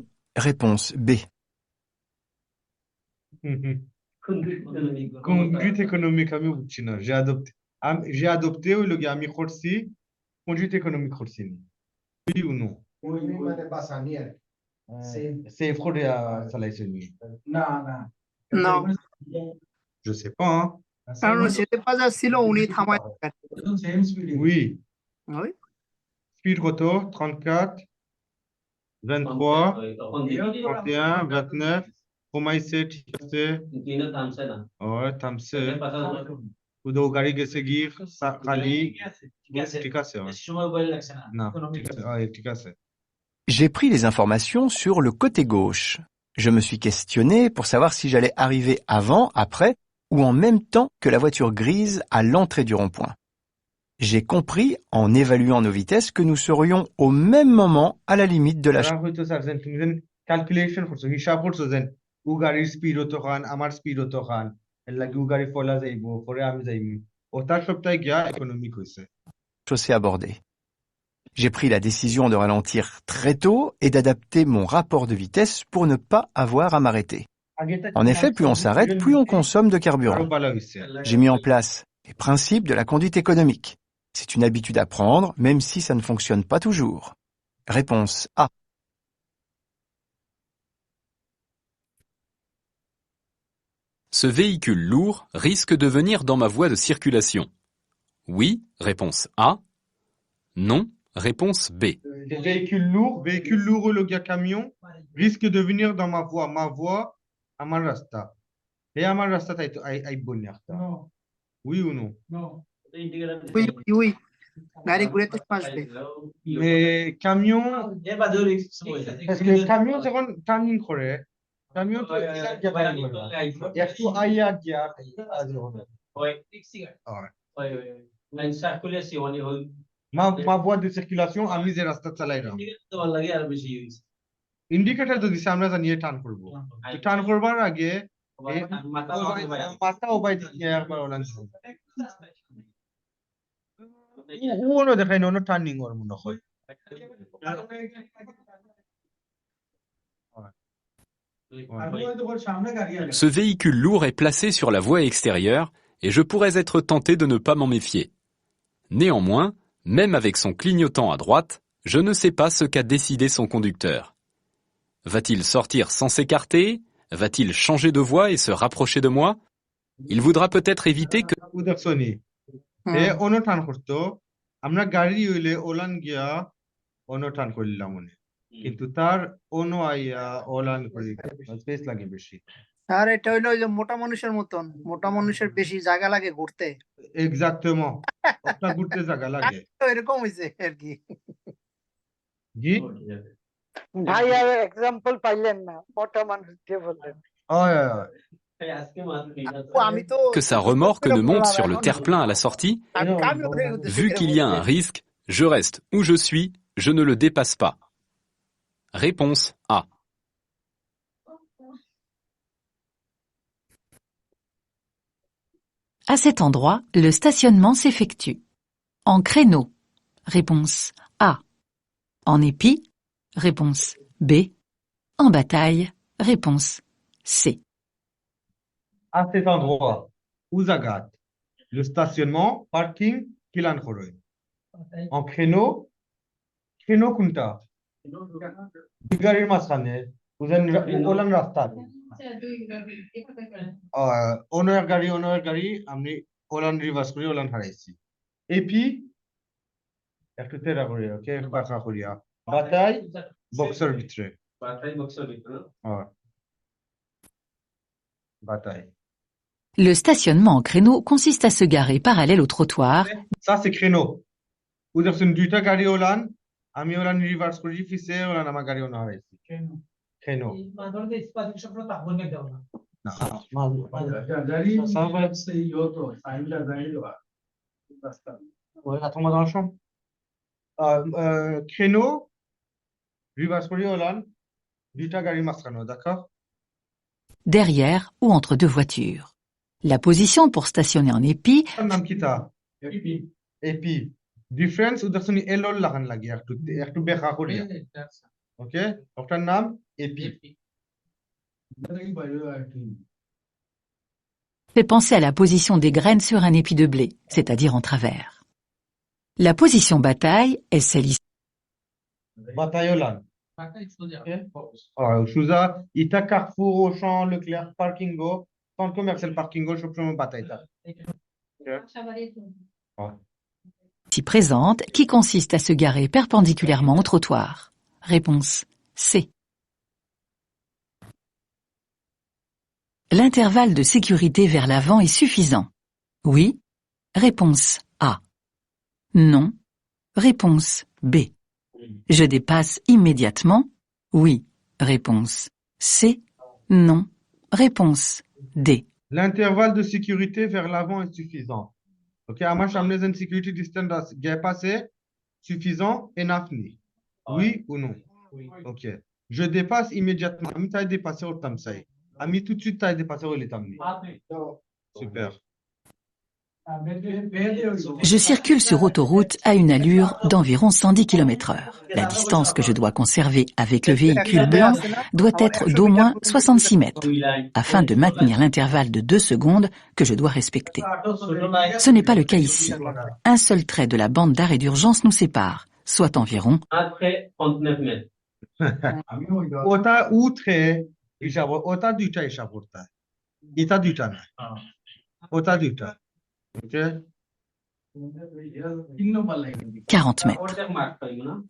réponse B.
conduite économique আমি বুঝছি না j'ai adopté ওই লগে আমি করছি conduite économique করছি oui ou non
মানে বাসানি আর
c'est করে চালাইছে নি
না
je sais pas hein.
কারণ সেতে বাজার ছিল উনি থামাই
সেম স্পিড
oui
ওই
speed কত 34 23 31 29 কমাইছে ঠিক আছে
কিন্তু থামছে না
থামছে উদো গাড়ি গেছে গিয়ে খালি ঠিক আছে
সময় বলে লাগছে না
ঠিক আছে
J'ai pris les informations sur le côté gauche. Je me suis questionné pour savoir si j'allais arriver avant, après ou en même temps que la voiture grise à l'entrée du rond-point. J'ai compris, en évaluant nos vitesses, que nous serions au même moment à la limite de la
calculation করছো হিসাব করছো যেন ও গাড়ির স্পিড হতো খান আমার স্পিড হতো খান এর লাগি ও গাড়ি ফলা যাইবো পরে আমি যাইবো ওটা সবটাই গিয়া ইকোনমিক হইছে
chaussée abordée. J'ai pris la décision de ralentir très tôt et d'adapter mon rapport de vitesse pour ne pas avoir à m'arrêter. En effet, plus on s'arrête, plus on consomme de carburant. J'ai mis en place les principes de la conduite économique. C'est une habitude à prendre, même si ça ne fonctionne pas toujours. Réponse A.
Ce véhicule lourd risque de venir dans ma voie de circulation. Oui, réponse A. Non, réponse B.
Les véhicules lourds le gars camion risque de venir dans ma voie à ma rasta. Et à ma rasta t'as bon oui ou non?
Non.
oui গাড়ি ঘুরে তো আসবে
mais camion parce que camion যখন টার্নিং করে camion তো একটু আইয়া গিয়া
লাইন সার্কুলেশন হই
ma voie de circulation আমি যে রাস্তা চালাইলাম
তোমার লাগে আর বেশি হইছে
ইন্ডিকেটর যদি আমরা জানিয়ে টার্ন করব টার্ন করবার আগে মাথা ওবাই দিয়ে একবার ওলান ওনো দেখাই না টার্নিং ওর মনে হয়
Ce véhicule lourd est placé sur la voie extérieure et je pourrais être tenté de ne pas m'en méfier. Néanmoins, même avec son clignotant à droite, je ne sais pas ce qu'a décidé son conducteur. Va-t-il sortir sans s'écarter? Va-t-il changer de voie et se rapprocher de moi? Il voudra peut-être éviter que...
আমরা গাড়ি হইলে ওলান গিয়া অনটান করলাম মনে কিন্তু তার ono আইয়া ওলান করে স্পেস লাগে বেশি
স্যার এটা হইলো ওই যে মোটা মানুষের মতন মোটা মানুষের বেশি জায়গা লাগে ঘুরতে
এক্স্যাক্টলি ওটা ঘুরতে জায়গা লাগে
তো এরকম হইছে আর কি
জি
ভাই আর एग्जांपल পাইলেন না মোটা মানুষ যে বললেন
que sa remorque ne monte sur le terre-plein à la sortie. Vu qu'il y a un risque, je reste où je suis, je ne le dépasse pas. Réponse A.
À cet endroit, le stationnement s'effectue. En créneau. Réponse A. En épi. Réponse B. En bataille. Réponse C.
À cet endroit, Ouzagat, le stationnement, parking, Kilan Khoroy. En créneau Kunta. Garir Maskhane, Olan Rasta. Onoer Gari, Amni Olan Rivers Kuri, Olan Haraisi. Et puis, একটু তেরা করি, ওকে বাঁকা করিয়া বাতাই বক্সের ভিতরে বাতাই
Le stationnement en créneau consiste à se garer parallèle au trottoir.
Ça c'est créneau. Uder sun duita gari olan, ami olan reverse kori fise olan ama gari ona haraisi. Créneau. Créneau, reverse kori olan, duita gari maskano, d'accord?
Derrière ou entre deux voitures. La position pour stationner en épi.
Nam kita. Épi. Difference uder suni elol lagan lagi একটু বেখা করিয়া. ওকে? ওটার নাম épi.
Fait penser à la position des graines sur un épi de blé, c'est-à-dire en travers. La position bataille est celle ici.
Bataille olan. Souza, Ita Carrefour, Auchan, Leclerc, Parkingo, centre commercial Parkingo, Chopin, Bataille.
Ici présente, qui consiste à se garer perpendiculairement au trottoir. Réponse C. L'intervalle de sécurité vers l'avant est suffisant. Oui. Réponse A. Non. Réponse B. Je dépasse immédiatement. Oui. Réponse C. Non. Réponse D.
L'intervalle de sécurité vers l'avant est suffisant. Ok, Amash Amnezen Security Distance passé suffisant et nafni. Oui ou non? Ok. Je dépasse immédiatement. Ami t'as dépassé au tamsaï. Ami tout de suite t'as dépassé au l'étamni. Super.
Je circule sur autoroute à une allure d'environ 110 km/h. La distance que je dois conserver avec le véhicule blanc doit être d'au moins 66 mètres, afin de maintenir l'intervalle de 2 secondes que je dois respecter. Ce n'est pas le cas ici. Un seul trait de la bande d'arrêt d'urgence nous sépare, soit environ...
Après 39 mètres.
Ota outre, ota duta ishaporta. Ita duta na. Ota duta. Ok.
40 mètres.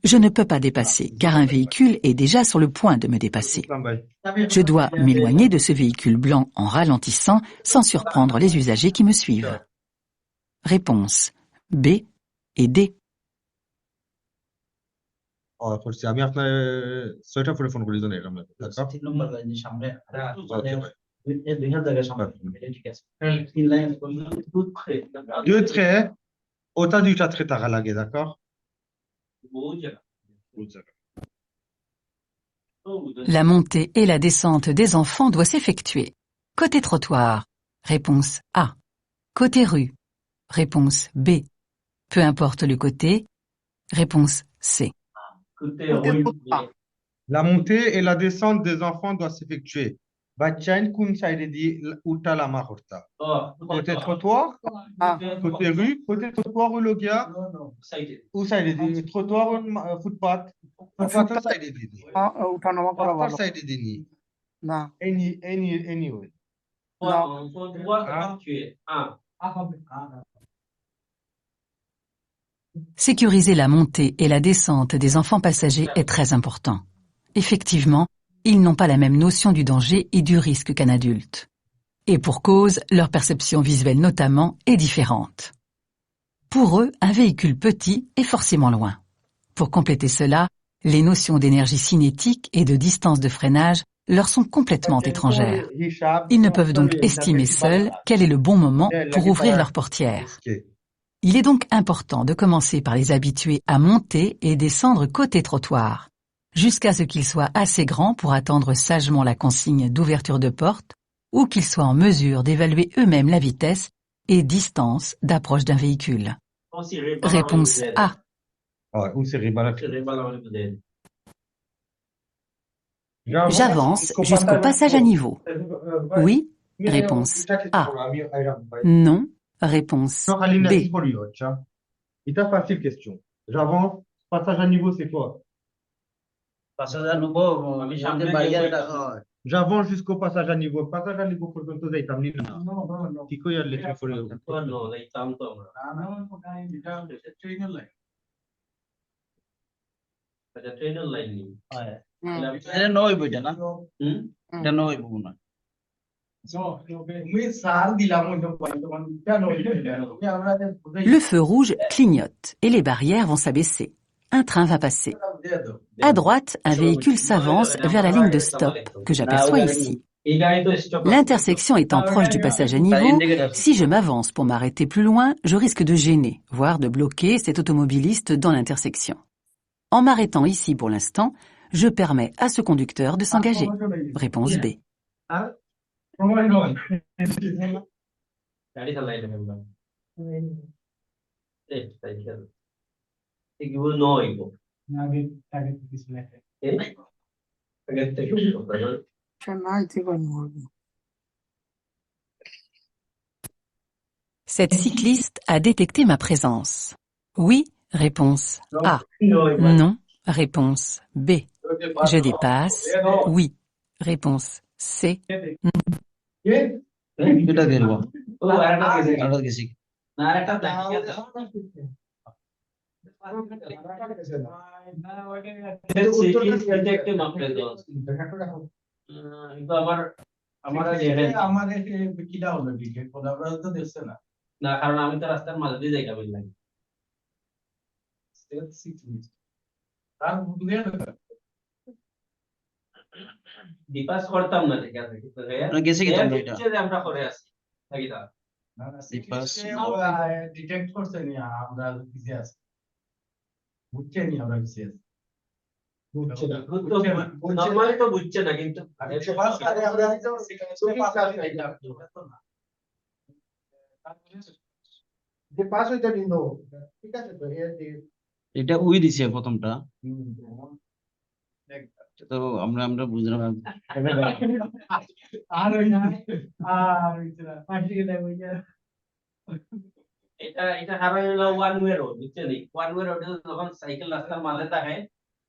Je ne peux pas dépasser, car un véhicule est déjà sur le point de me dépasser. Je dois m'éloigner de ce véhicule blanc en ralentissant, sans surprendre les usagers qui me suivent. Réponse B et D.
আমি আপনার ছয়টা পরে ফোন করি জানেন আমরা d'accord?
তিন নম্বর লাইনে সামনে এই 2000 জায়গা সামনে ঠিক আছে তিন line
deux traits autant du trait très tard d'accord?
La montée et la descente des enfants doit s'effectuer. Côté trottoir. Réponse A. Côté rue. Réponse B. Peu importe le côté. Réponse C.
La montée et la descente des enfants doivent s'effectuer. Bachain kun side di uta lama horta. Côté trottoir, côté rue, côté trottoir ou logia. Où side di trottoir ou footpath. Footpath side di.
উঠানামা করা ভালো
Side di ni.
না
Anyway.
Sécuriser la montée et la descente des enfants passagers est très important. Effectivement, ils n'ont pas la même notion du danger et du risque qu'un adulte. Et pour cause, leur perception visuelle notamment est différente. Pour eux, un véhicule petit est forcément loin. Pour compléter cela, les notions d'énergie cinétique et de distance de freinage leur sont complètement étrangères. Ils ne peuvent donc estimer seuls quel est le bon moment pour ouvrir leur portière. Il est donc important de commencer par les habituer à monter et descendre côté trottoir. jusqu'à ce qu'ils soient assez grands pour attendre sagement la consigne d'ouverture de porte ou qu'ils soient en mesure d'évaluer eux-mêmes la vitesse et distance d'approche d'un véhicule. Réponse A.
Ouais, ou c'est Ribala.
J'avance jusqu'au passage à niveau. Oui, réponse A. Non, réponse B.
Il t'a facile question. J'avance, passage à niveau, c'est quoi? J'avance jusqu'au passage à niveau. Passage à niveau পর্যন্ত যাইতাম নি না। কি কই আর লেখা করে?
ট্রেনের লাইন নেই
এটা নয় বইটা না এটা নয় বউ না
Le feu rouge clignote et les barrières vont s'abaisser. Un train va passer. À droite, un véhicule s'avance vers la ligne de stop que j'aperçois ici. L'intersection étant proche du passage à niveau, si je m'avance pour m'arrêter plus loin, je risque de gêner, voire de bloquer cet automobiliste dans l'intersection. En m'arrêtant ici pour l'instant, je permets à ce conducteur de s'engager. Réponse B. Cette cycliste a détecté ma présence. Oui, réponse A. Non, réponse B. Je dépasse. Oui, réponse C.
না কারণ আমি তো রাস্তার মাঝে দিয়ে যাইতাম লাগে বিপাস করতাম না ঠিক আছে কিন্তু
গেছে কি তোমরা এটা
আমরা করে আছি নাকি তা
বিপাস
ডিটেক্ট করছে নি আমরা কিসে আছি বুঝছে নি আমরা কিসে আছি
নরমালি তো বুঝছে না কিন্তু
যে পাস হইতে দিন ঠিক আছে তো
এটা উই দিছে প্রথমটা তো আমরা আমরা বুঝলাম
আর ওই না আর পাঁচটি গেলে ওই
এটা এটা হারাই হলো ওয়ান ওয়ে রোড বুঝছেন ওয়ান ওয়ে রোডে যখন সাইকেল রাস্তার মাঝে থাকে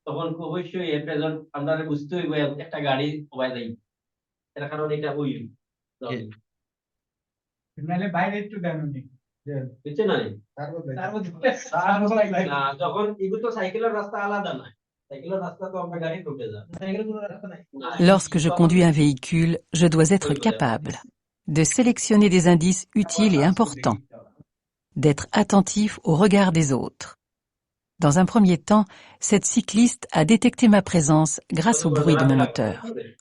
তখন অবশ্যই এর প্রেজেন্ট আমরা বুঝতে হইব একটা গাড়ি ওবাই যাই এর কারণে এটা ওই
নালে বাইরে একটু দেন নি
বুঝছেন না যখন এগুলো তো সাইকেলের রাস্তা আলাদা না সাইকেলের রাস্তা তো আমরা গাড়ি ঢুকে যায় সাইকেলের রাস্তা নাই
Lorsque je conduis un véhicule, je dois être capable de sélectionner des indices utiles et importants, d'être attentif au regard des autres. Dans un premier temps, cette cycliste a détecté ma présence grâce au bruit de mon moteur.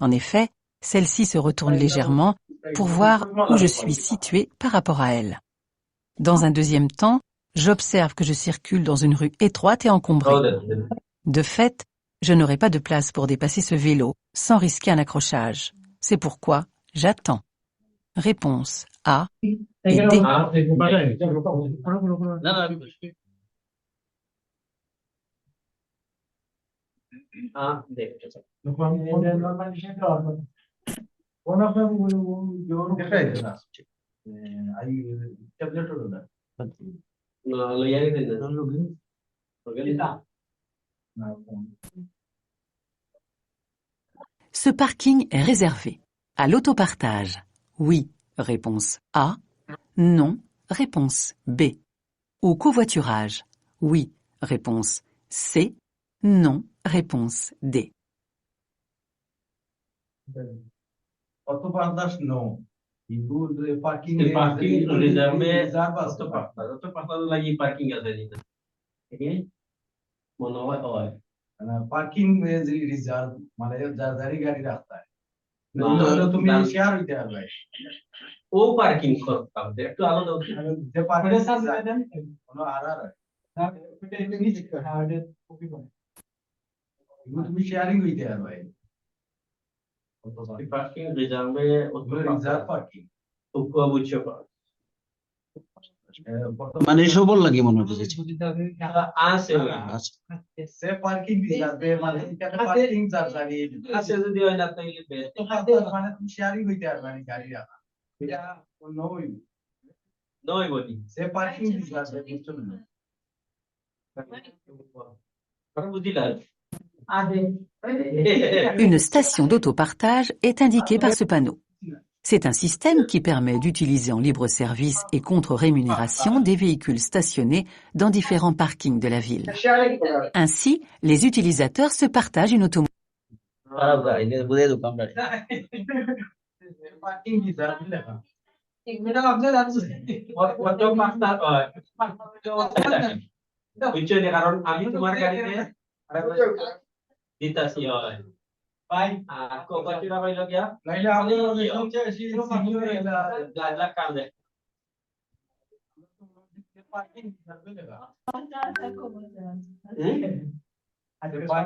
En effet, celle-ci se retourne légèrement pour voir où je suis situé par rapport à elle. Dans un deuxième temps, j'observe que je circule dans une rue étroite et encombrée. De fait, je n'aurai pas de place pour dépasser ce vélo sans risquer un accrochage. C'est pourquoi j'attends. Réponse A et D. Ce parking est réservé à l'autopartage. Oui, réponse A. Non, réponse B. Au covoiturage. Oui, réponse C. Non, réponse D.
autopartage no কিন্তু parking
parking রিজার্ভে অটো লাগি পার্কিং আছে না ঠিক আছে মনে হয়
parking reserve মানে যার যারি গাড়ি রাস্তায় তুমি শেয়ার হইতে পারবে
ও পার্কিং করতে হবে একটু আলাদা
যে পার্কিং দেন কোনো আর আর এগুলো তুমি শেয়ারিং হইতে আর ভাই
পার্কিং রিজার্ভে
রিজার্ভ পার্কিং
উকুয়া বুঝছো
মানে সবল লাগে মনে হচ্ছে
আছে
সে পার্কিং রিজার্ভে মানে এটা পার্কিং চার্জ লাগে
আছে যদি হয় না তাইলে বেশ
মানে তুমি শেয়ারিং হইতে আর মানে গাড়ি রাখা এটা নয়
বলি
সে পার্কিং রিজার্ভে বুঝছো না
বুঝিলা
Une station d'autopartage est indiquée par ce panneau. C'est un système qui permet d'utiliser en libre service et contre rémunération des véhicules stationnés dans différents parkings de la ville. Ainsi, les utilisateurs se partagent une automobile.
কারণ আমি তোমার গাড়িতে দিতাছি হয় ভাই আর কোকাটিরা হইল গিয়া
লাইলা আমি হচ্ছে
লাইলা কাম দে
পার্কিং রিজার্ভে লাগা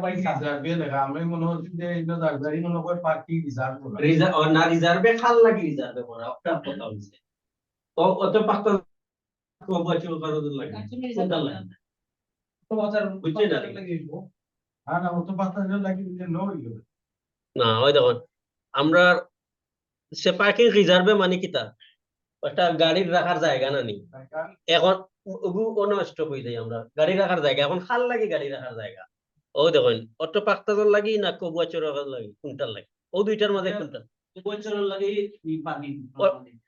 পার্কিং রিজার্ভে লাগা আমি মনে হচ্ছে যে এটা গাড়ি মনে করে পার্কিং রিজার্ভ
রিজার্ভ না রিজার্ভে খাল লাগি রিজার্ভে পড়া একটা কথা হইছে তো অত পাক্তা কোবাচু করতে লাগে কোনটা লাগে তো বাজার বুঝছে না
না অত পাক্তা লাগি যে নয়
না ওই দেখুন আমরা সে পার্কিং রিজার্ভে মানে কিতা একটা গাড়ির রাখার জায়গা না নি এখন অনষ্ট হয়ে যাই আমরা গাড়ি রাখার জায়গা এখন খাল লাগে গাড়ি রাখার জায়গা ও দেখুন অটো পাক্তাজর লাগি না কবুয়াচর লাগি কোনটার লাগে ও দুইটার মাঝে কোনটা কবুয়াচর লাগি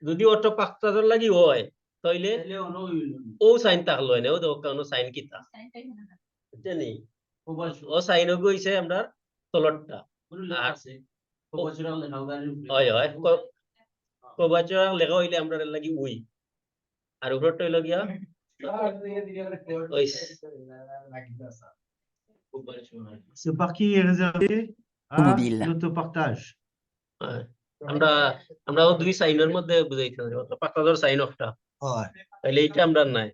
যদি অটো পাক্তাজর লাগি হয় তাইলে ও সাইন থাকলো না ও দেখো কোন সাইন কিতা জানি ও সাইন গইছে আমরা তলটটা আছে কবুয়াচর লেখা হয় হয় কবুয়াচর লেখা হইলে আমরা লাগি উই আর উপরটা হইল গিয়া
Ce parking est réservé à l'autopartage.
আমরা দুই সাইনের মধ্যে বুঝাইতে পারি অটো পাক্তাজর সাইন একটা
হয়
তাহলে এটা আমরা নাই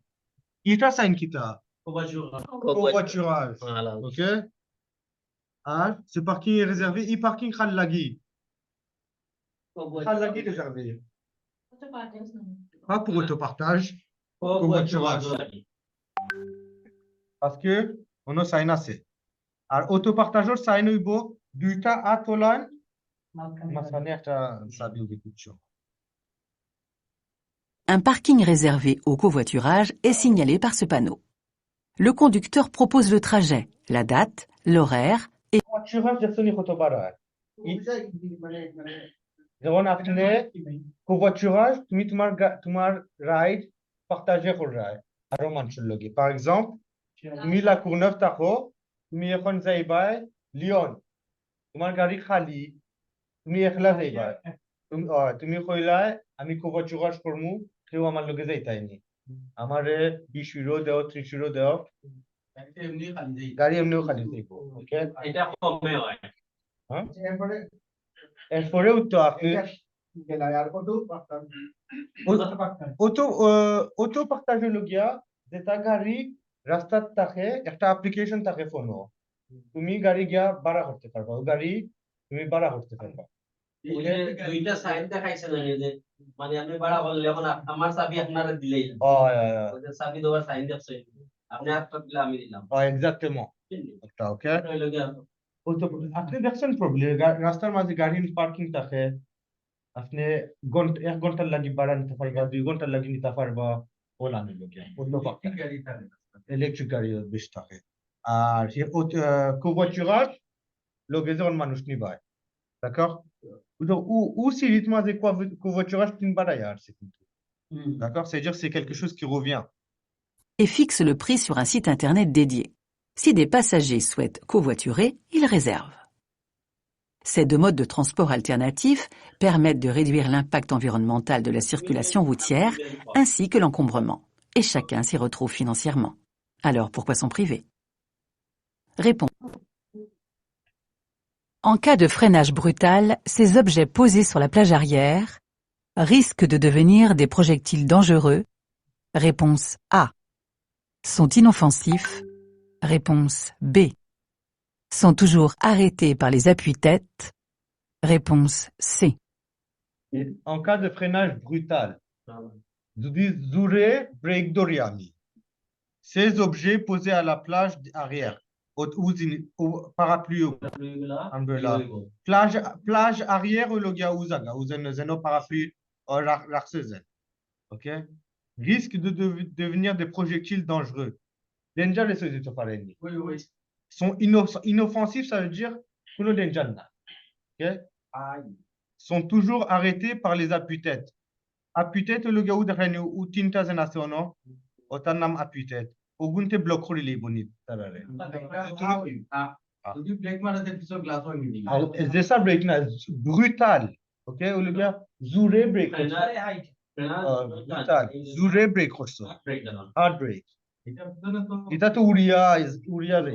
এটা সাইন কিতা covoiturage. OK. R ce parking est réservé e-parking khal lagi réservé pas pour autopartage covoiturage parce que on a sign assez R autopartage sign হইবো দুইটা আতলান মাঝখানে একটা সাবি দিচ্ছো
Un parking réservé au covoiturage est signalé par ce panneau. Le conducteur propose le trajet, la date, l'horaire et
covoiturage যখনই হতে পারে যেমন আপনি covoiturage তুমি তোমার রাইড পার্টাজে কররায় আরো মানুষের লগে par exemple তুমি La Courneuve থাকো তুমি এখন যাইবাই লিওন তোমার গাড়ি খালি তুমি একলা যাইবাই তুমি কইলাই আমি covoiturage করমু কেউ আমার লগে যাইতাইনি আমারে 20 ইউরো দাও 30 ইউরো দাও গাড়ি এমনিও খালি যাইবো ওকে
এটা কমে হয়
হ্যাঁ এরপরেও তো আপনি অটো পার্টাজ হলো গিয়া যেটা গাড়ি রাস্তার থাকে একটা অ্যাপ্লিকেশন থাকে ফোনো তুমি গাড়ি গিয়া ভাড়া করতে পারবা ও গাড়ি তুমি ভাড়া করতে পারবা
দুইটা সাইন দেখাইছে না যে মানে আপনি ভাড়া করলে এখন আমার চাবি আপনারা দিলেই চাবি দেওয়ার সাইন দেখছে আপনি একটা দিলে আমি দিলাম
এক্স্যাক্টলি একটা ওকে আপনি দেখছেন প্রবলেম রাস্তার মাঝে গাড়ি পার্কিং থাকে আপনি 1 ঘন্টার লাগি ভাড়া নিতে পারবা 2 ঘন্টার লাগি নিতে পারবা ওলা নিল গিয়া অন্য গাড়ি থাকে ইলেকট্রিক গাড়ি বেশ থাকে আর covoiturage লগে যখন মানুষ নিবাই d'accord ou si rythme de covoiturage tu ne vas pas c'est tout d'accord c'est-à-dire c'est quelque chose qui revient
et fixe le prix sur un site internet dédié. Si des passagers souhaitent covoiturer, ils réservent. Ces deux modes de transport alternatifs permettent de réduire l'impact environnemental de la circulation routière ainsi que l'encombrement. Et chacun s'y retrouve financièrement. Alors pourquoi s'en priver? Réponse. En cas de freinage brutal, ces objets posés sur la plage arrière risquent de devenir des projectiles dangereux. Réponse A. Sont inoffensifs. Réponse B. sont toujours arrêtés par les appuis-têtes? Réponse C.
En cas de freinage brutal, Zure break Doriami. Ces objets posés à la plage arrière, au parapluie, umbrella. Plage arrière, ou logia uzaga, zeno parapluie, raxezen. Ok? Risque de devenir des projectiles dangereux. Dangerous,
Oui, oui.
sont inoffensifs, ça veut dire que nous ok? Sont toujours arrêtés par les appuis-têtes. Appuie-tête le gars ou tinta zenasono, otanam appuie-tête. Ogunte bloc les bonit.
যদি ব্রেক মারাতে পিছর গ্লাস হয়ে গেলি
C'est ça break na brutal. Ok, ou le gars zure break. Brutal. Zure break করছো. Hard break. এটা তো উড়িয়া রে।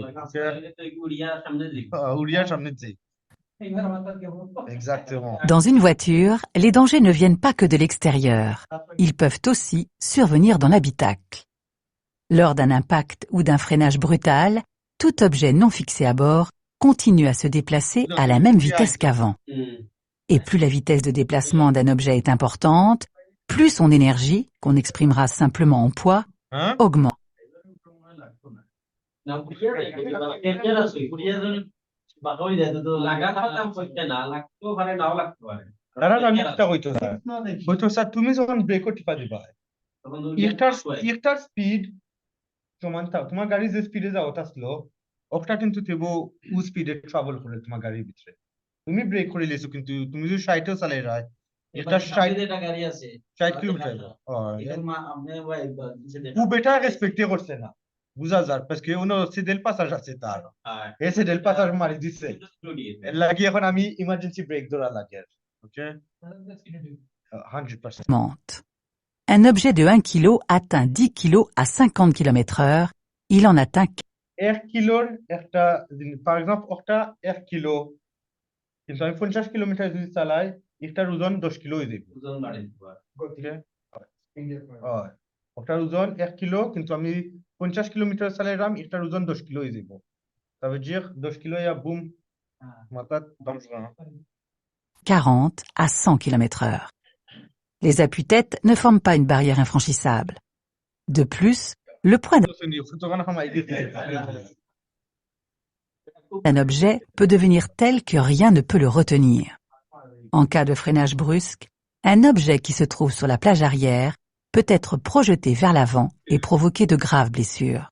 উড়িয়া সামনে যে। Exactement.
Dans une voiture, les dangers ne viennent pas que de l'extérieur. Ils peuvent aussi survenir dans l'habitacle. Lors d'un impact ou d'un freinage brutal, tout objet non fixé à bord continue à se déplacer à la même vitesse qu'avant. Et plus la vitesse de déplacement d'un objet est importante, plus son énergie, qu'on exprimera simplement en poids, augmente.
তুমি যখন ব্রেকও টিপা দিবা একটার স্পিড সমান তোমার গাড়ি যে স্পিডে যাও ওটা স্লো ওটা কিন্তু তেবো উ স্পিডে ট্রাভেল করে তোমার গাড়ির ভিতরে তুমি ব্রেক করে লিছো কিন্তু তুমি যদি 60 চালাই রায় এটা 60
গাড়ি আছে
60 কিলোমিটার ও বেটা রেসপেক্ট করছে না বুঝা যায় parce que uno c'est del passage আছে তার এসে del passage মারি দিছে এর লাগি এখন আমি ইমার্জেন্সি ব্রেক ধরা লাগে ওকে 100%.
Un objet de 1 kg atteint 10 kg à 50 km/h. Il en atteint
1 কিলোর একটা par exemple ওটা 1 কিলো কিন্তু আমি 50 কিলোমিটার যদি চালাই এটার ওজন 10 কিলো হয়ে যাবে
ওজন বাড়ে
হয় ওটার ওজন 1 কিলো কিন্তু আমি 50 কিলোমিটার চালাইলাম এটার ওজন 10 কিলো হয়ে যাবে ça veut dire 10 kilo ya boum মাথা dangereux
40 à 100 km/h. Les appuis-têtes ne forment pas une barrière infranchissable. De plus, le poids d'un objet peut devenir tel que rien ne peut le retenir. En cas de freinage brusque, un objet qui se trouve sur la plage arrière peut être projeté vers l'avant et provoquer de graves blessures.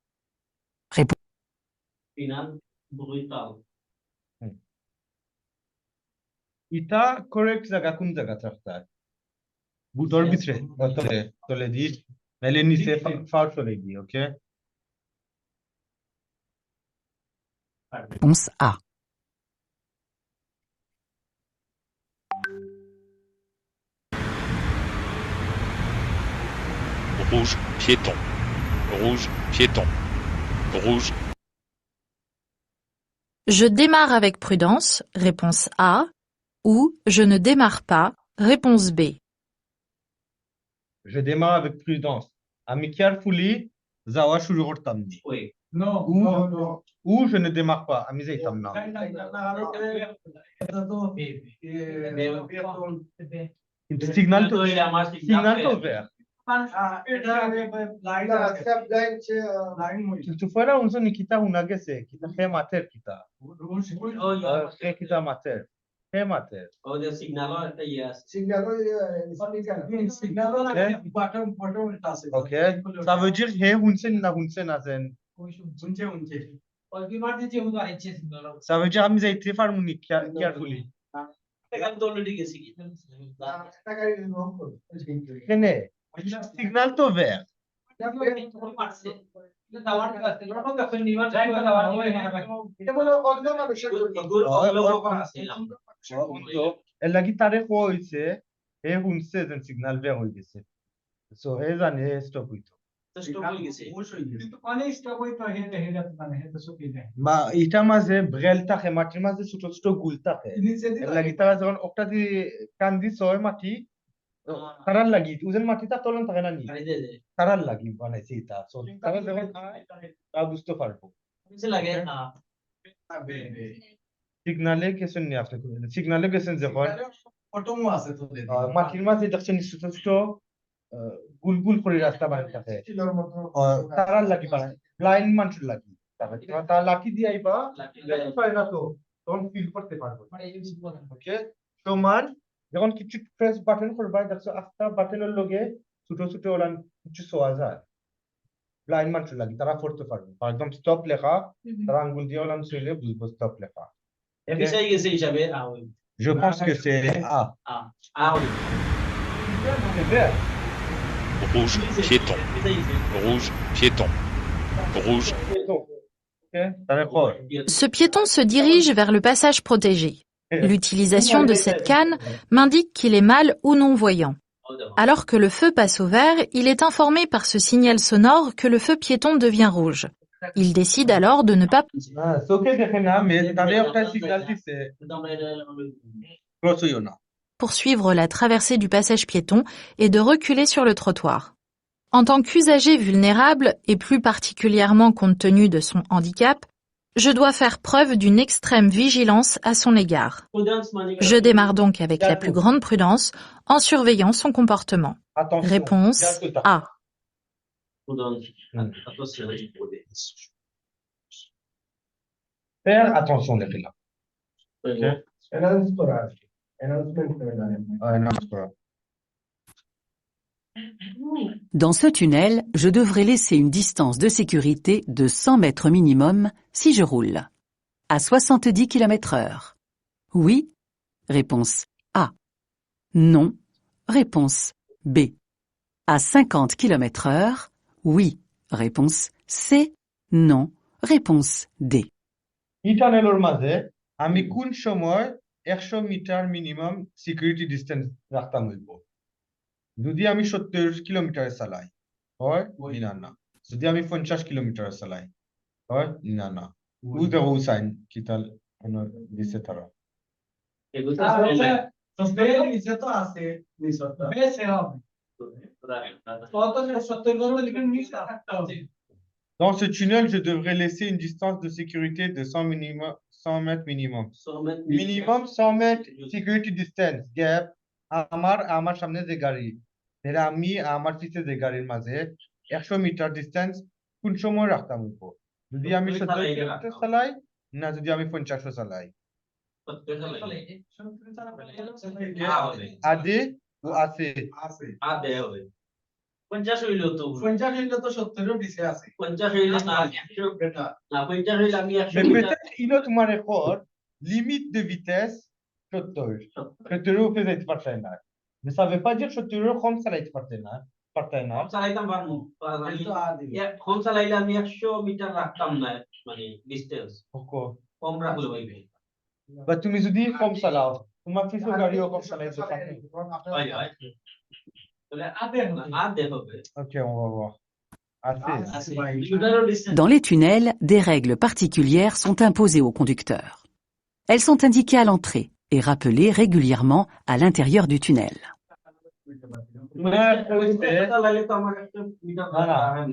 এটা correct জায়গা কোন জায়গা থাকতে বুটর ভিতরে তলে দি নালে নিচে ফার চলে গিয়ে ওকে
Réponse A.
Rouge, piéton. Rouge, piéton. Rouge.
Je démarre avec prudence, réponse A, ou je ne démarre pas, réponse B.
Je démarre avec prudence. আমি carefully যাওয়া শুরু করতাম নি ou je ne démarre pas আমি যাইতাম না কিন্তু সিগন্যাল তো vert কিন্তু fuera un son kita una gese kita he mater kita he kita mater he mater
ওদের সিগন্যালও একটা ইয়ে আছে
okay ça veut dire he hunsen azen ça veut dire আমি যাইতে পারমু নি carefully
অলরেডি গেছি কি
কেনে সিগন্যাল তো vert এর লাগি তারে কইছে হে হুনছে যেন সিগন্যাল vert হই গেছে সো হে জানে হে স্টপ হইতো বা এটা মাঝে ব্রেল থাকে মাটির মাঝে ছোট ছোট গুল থাকে এর লাগি তারা যখন একটা দি কান্দি ছয় মাটি তারার লাগি ওজন মাটিটা তলন থাকে না নি তারার লাগি বানাইছে এটা সো তারা যখন তা বুঝতে পারবো
লাগে না
সিগনালে গেছেন নি আপনি সিগনালে গেছেন যখন
অটোমো আছে তো
মাটির মাঝে দেখছেন ছোট ছোট গুল গুল করে রাস্তা বানাই থাকে তারা লাগি বানায় ব্লাইন্ড মানুষের লাগি তারা লাঠি দিয়ে আইবা দেখতে পায় না তো তখন ফিল করতে পারবো ওকে সমান যখন কিছু প্রেস বাটন করবা দেখছো আস্তা বাটনের লগে ছোট ছোট ওলান কিছু সোয়া যায় ব্লাইন্ড মানুষের লাগি তারা পড়তে পারবে একদম স্টপ লেখা তারা আঙ্গুল দিয়ে ওলান ছুঁইলে বুঝবো স্টপ লেখা
এফিসাই গেছে হিসাবে
Je pense que c'est A.
oui.
C'est vert.
Rouge, piéton. Rouge, piéton. Rouge.
Ce piéton se dirige vers le passage protégé. L'utilisation de cette canne m'indique qu'il est mal ou non-voyant. Alors que le feu passe au vert, il est informé par ce signal sonore que le feu piéton devient rouge. Il décide alors de ne pas... poursuivre la traversée du passage piéton et de reculer sur le trottoir. En tant qu'usager vulnérable, et plus particulièrement compte tenu de son handicap, je dois faire preuve d'une extrême vigilance à son égard. Je démarre donc avec la plus grande prudence en surveillant son comportement. Réponse A.
Faire attention les gars.
Dans ce tunnel, je devrais laisser une distance de sécurité de 100 mètres minimum si je roule. À 70 km/h. Oui, réponse A. Non, réponse B. À 50 km/h. Oui, réponse C. Non, réponse D.
ইটানেলোর মাঝে আমি কোন সময় 100 metre minimum security distance রাখতাম হইব যদি আমি 70 কিলোমিটার চালাই হয় না না যদি আমি 50 কিলোমিটার চালাই হয় না না উইথ দ্য সাইন কিতাল দিছে তারা
নিচে তো আছে নিচটা বেশি হবে কত 70 করে লিখে নিচে থাকতে হবে
Dans ce tunnel, je devrais laisser une distance de sécurité de 100 mètres minimum.
100 mètres
Minimum 100 mètres security distance gap. আমার সামনে যে গাড়ি এরা আমি আমার পিছে যে গাড়ির মাঝে 100 মিটার ডিসটেন্স কোন সময় রাখতাম হইব যদি আমি 70 কিলোমিটার চালাই না যদি আমি 50 চালাই আদে ও আছে
আদে হবে 50 হইলো তো
50 হইলো তো 70 এর নিচে আছে
50 হইলো না 100 না 50 হইলো আমি 100
মিটার ইনো তোমার রেকর্ড লিমিট de vitesse 70 70 ফে যাইতে পারছাই না mais ça veut pas dire 70 কম চালাইতে পারতে না
চালাইতাম পারমু কম চালাইলে আমি 100 মিটার রাখতাম না মানে ডিসটেন্স কম রাখলে হইবে
বা তুমি যদি কম চালাও তোমার পিছে গাড়িও কম চালাইতে পারবে
Okay, on va voir. Dans les tunnels, des règles particulières sont imposées aux conducteurs. Elles sont indiquées à l'entrée et rappelées régulièrement à l'intérieur du tunnel.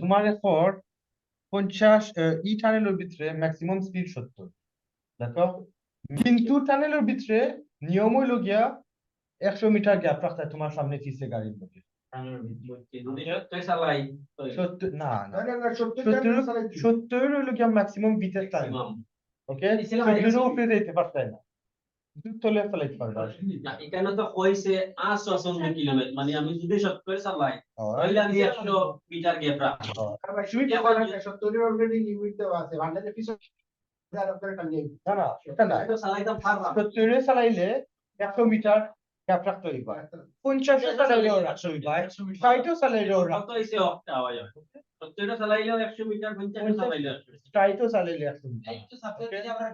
তোমার রেকর্ড 50 ই টানেলের ভিতরে ম্যাক্সিমাম স্পিড 70 দেখো কিন্তু টানেলের ভিতরে নিয়ম হইল গিয়া 100 মিটার গ্যাপ রাখতে তোমার সামনে পিছে গাড়ির মধ্যে না না 70 হইল গিয়া ম্যাক্সিমাম ভিতরে টাইম ওকে 70 উপরে যেতে পারতে না দুতলে চালাইতে পারবা
না এখানে তো কইছে 65 কিলোমিটার মানে আমি যদি 70 চালাই তাহলে আমি 100 মিটার গ্যাপ রাখবো
শুই কি বলেন 70 এর অলরেডি লিমিট দেওয়া আছে ভান্ডারের পিছনে
না না এটা না
তো চালাইতাম পারবা
70 চালাইলে 100 মিটার গ্যাপ রাখতে হইবা 50 চালাইলেও রাখতে হইবা 60 চালাইলেও
রাখতে হইছে অক্টা হওয়া যাবে 70 চালাইলেও 100 মিটার 50 চালাইলেও
60 চালাইলে 100 মিটার
এই তো সাবজেক্টে আমরা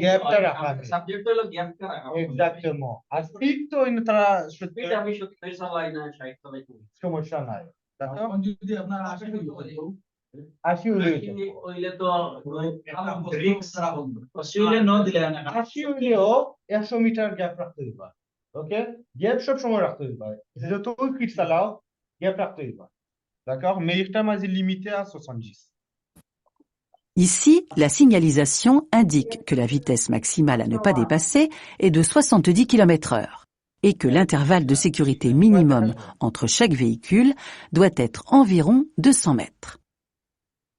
গ্যাপটা রাখা
সাবজেক্ট হলো গ্যাপটা রাখা
এক্স্যাক্টলি আর স্পিড তো ইন তারা
স্পিড আমি 70 চালাই না 60 চালাই
সমস্যা নাই
তখন যদি আপনার 80
হইলে তো রিস্ক ছাড়া বন্ধ 80 হইলে ন দিলে না
80 হইলেও 100 মিটার গ্যাপ রাখতে হইবা ওকে গ্যাপ সব সময় রাখতে হইবা যত স্পিড চালাও গ্যাপ রাখতে হইবা d'accord mais একটা মাঝে limité à 70
Ici, la signalisation indique que la vitesse maximale à ne pas dépasser est de 70 km/h et que l'intervalle de sécurité minimum entre chaque véhicule doit être environ de 100 mètres.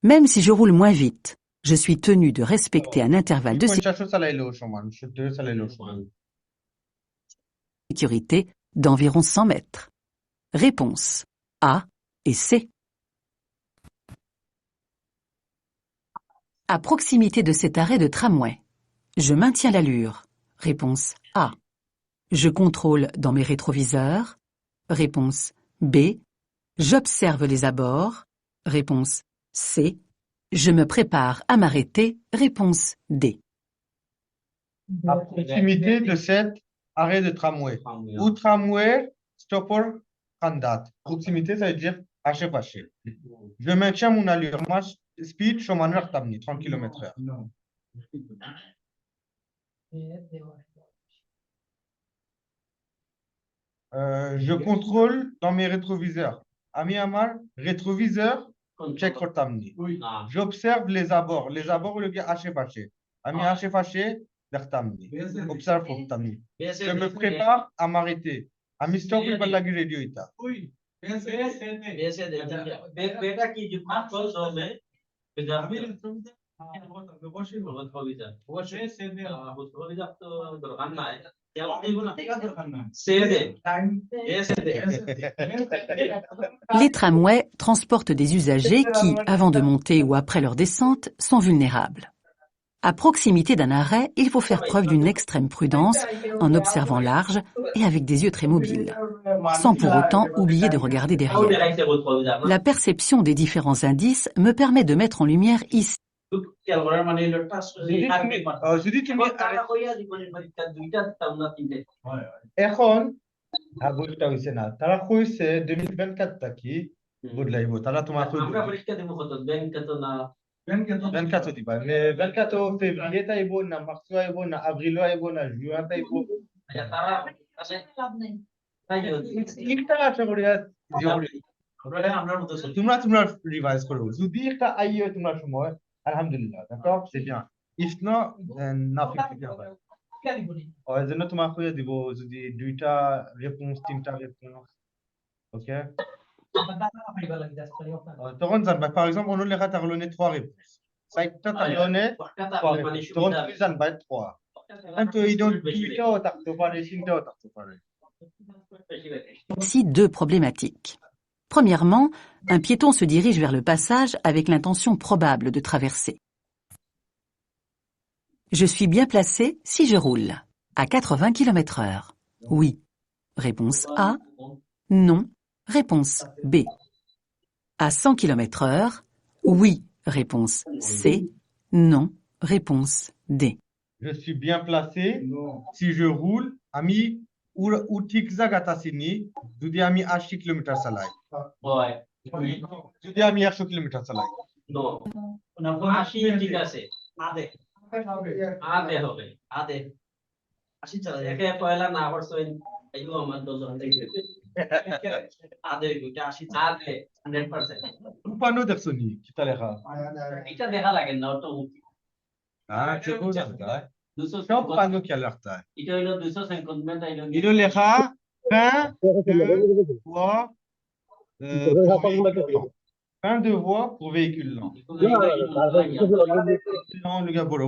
Même si je roule moins vite, je suis tenu de respecter un intervalle de sécurité d'environ 100 mètres. Réponse A et C. À proximité de cet arrêt de tramway, je maintiens l'allure. Réponse A. Je contrôle dans mes rétroviseurs. Réponse B. J'observe les abords. Réponse C. Je me prépare à m'arrêter. Réponse D.
À proximité de cet arrêt de tramway. Ou tramway, stopper, kandat. Proximité, ça veut dire achepaché. Je maintiens mon allure. Moi, speed, je suis en 30 km/h. Je contrôle dans mes rétroviseurs. Ami Amar, rétroviseur, check rotamni. J'observe les abords. Les abords, le gars haché. Ami haché, d'artamni. Observe rotamni. Je me prépare à m'arrêter. Ami stop, il va la radio ita.
बेटा की जो कौन सा है
Les tramways transportent des usagers qui, avant de monter ou après leur descente, sont vulnérables. À proximité d'un arrêt, il faut faire preuve d'une extrême prudence en observant large et avec des yeux très mobiles, sans pour autant oublier de regarder derrière. La perception des différents indices me permet de mettre en lumière ici
এখন আগস্ট হইছে না তারা কইছে 2024 টাকি বদলাইবো তারা তোমার
আমরা পরীক্ষা দেব কত ব্যাংক তো না
24 দিবা মে 24 février তাইবো না মার্চ আইবো না এপ্রিল আইবো না জুন আইবো
আচ্ছা তারা আসে লাভ নেই তাই
তিনটা আশা করি তোমরা রিভাইজ করো যদি একটা আইও তোমার সময় আলহামদুলিল্লাহ d'accord c'est bien if not then nothing to do এই জন্য তোমাকে কইয়া দিব যদি দুইটা রেসপন্স তিনটা রেসপন্স ওকে তখন জানবা par exemple on লেখা থাকলো নে 3 রেসপন্স সাইটটা থাকলো নে তখন তুমি জানবা 3 কিন্তু এই দুইটাও থাকতে পারে তিনটাও থাকতে পারে
Ici deux problématiques. Premièrement, un piéton se dirige vers le passage avec l'intention probable de traverser. Je suis bien placé si je roule à 80 km/h. Oui. Réponse A. Non. Réponse B. À 100 km/h. Oui. Réponse C. Non. Réponse D.
Je suis bien placé si je roule ami ou tigzag atasini যদি আমি 80 কিলোমিটার চালাই
হয়
যদি আমি 100 কিলোমিটার চালাই
নো না 80 ঠিক আছে আদে হবে আদে 80 চালাই একে পয়লা না করছই এইও আমার দজন থেকে আদে গুটা 80 আদে 100%
রূপানো দেখছনি কিতা লেখা
এটা দেখা লাগে না তো
হ্যাঁ চোখ দেখা সব পানো কি লাগতা
এটা হলো 250 মিটার
ইলো লেখা 20 de voies pour véhicules lents. Non, le gars, bolo,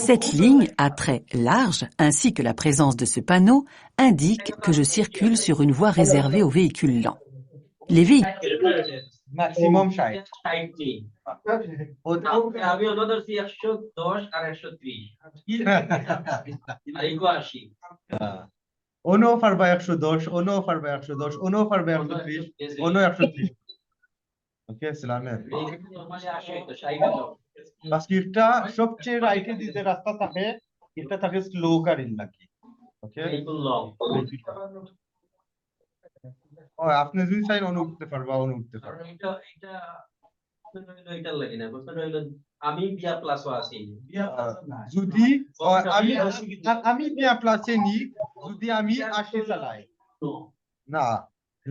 Cette ligne à traits larges ainsi que la présence de ce panneau indique que je circule sur une voie réservée aux véhicules lents. Les véhicules
maximum 60.
আমি ওনাদের 110 আর 130
Ono offer by 110, ono offer by 110, ono offer by 130, ono 130. Ok, c'est la même. Parce que এটা সবচেয়ে রাইটে দিতে রাস্তা থাকে এটা থাকে স্লো গাড়ির লাগি ওকে ও আপনি যদি চাই অনু উঠতে পারবা অনু উঠতে পারবা
এটা এটা লাগে না আমি বিয়া প্লাসও আছি
যদি আমি বিয়া প্লাসে নি যদি আমি 80 চালাই না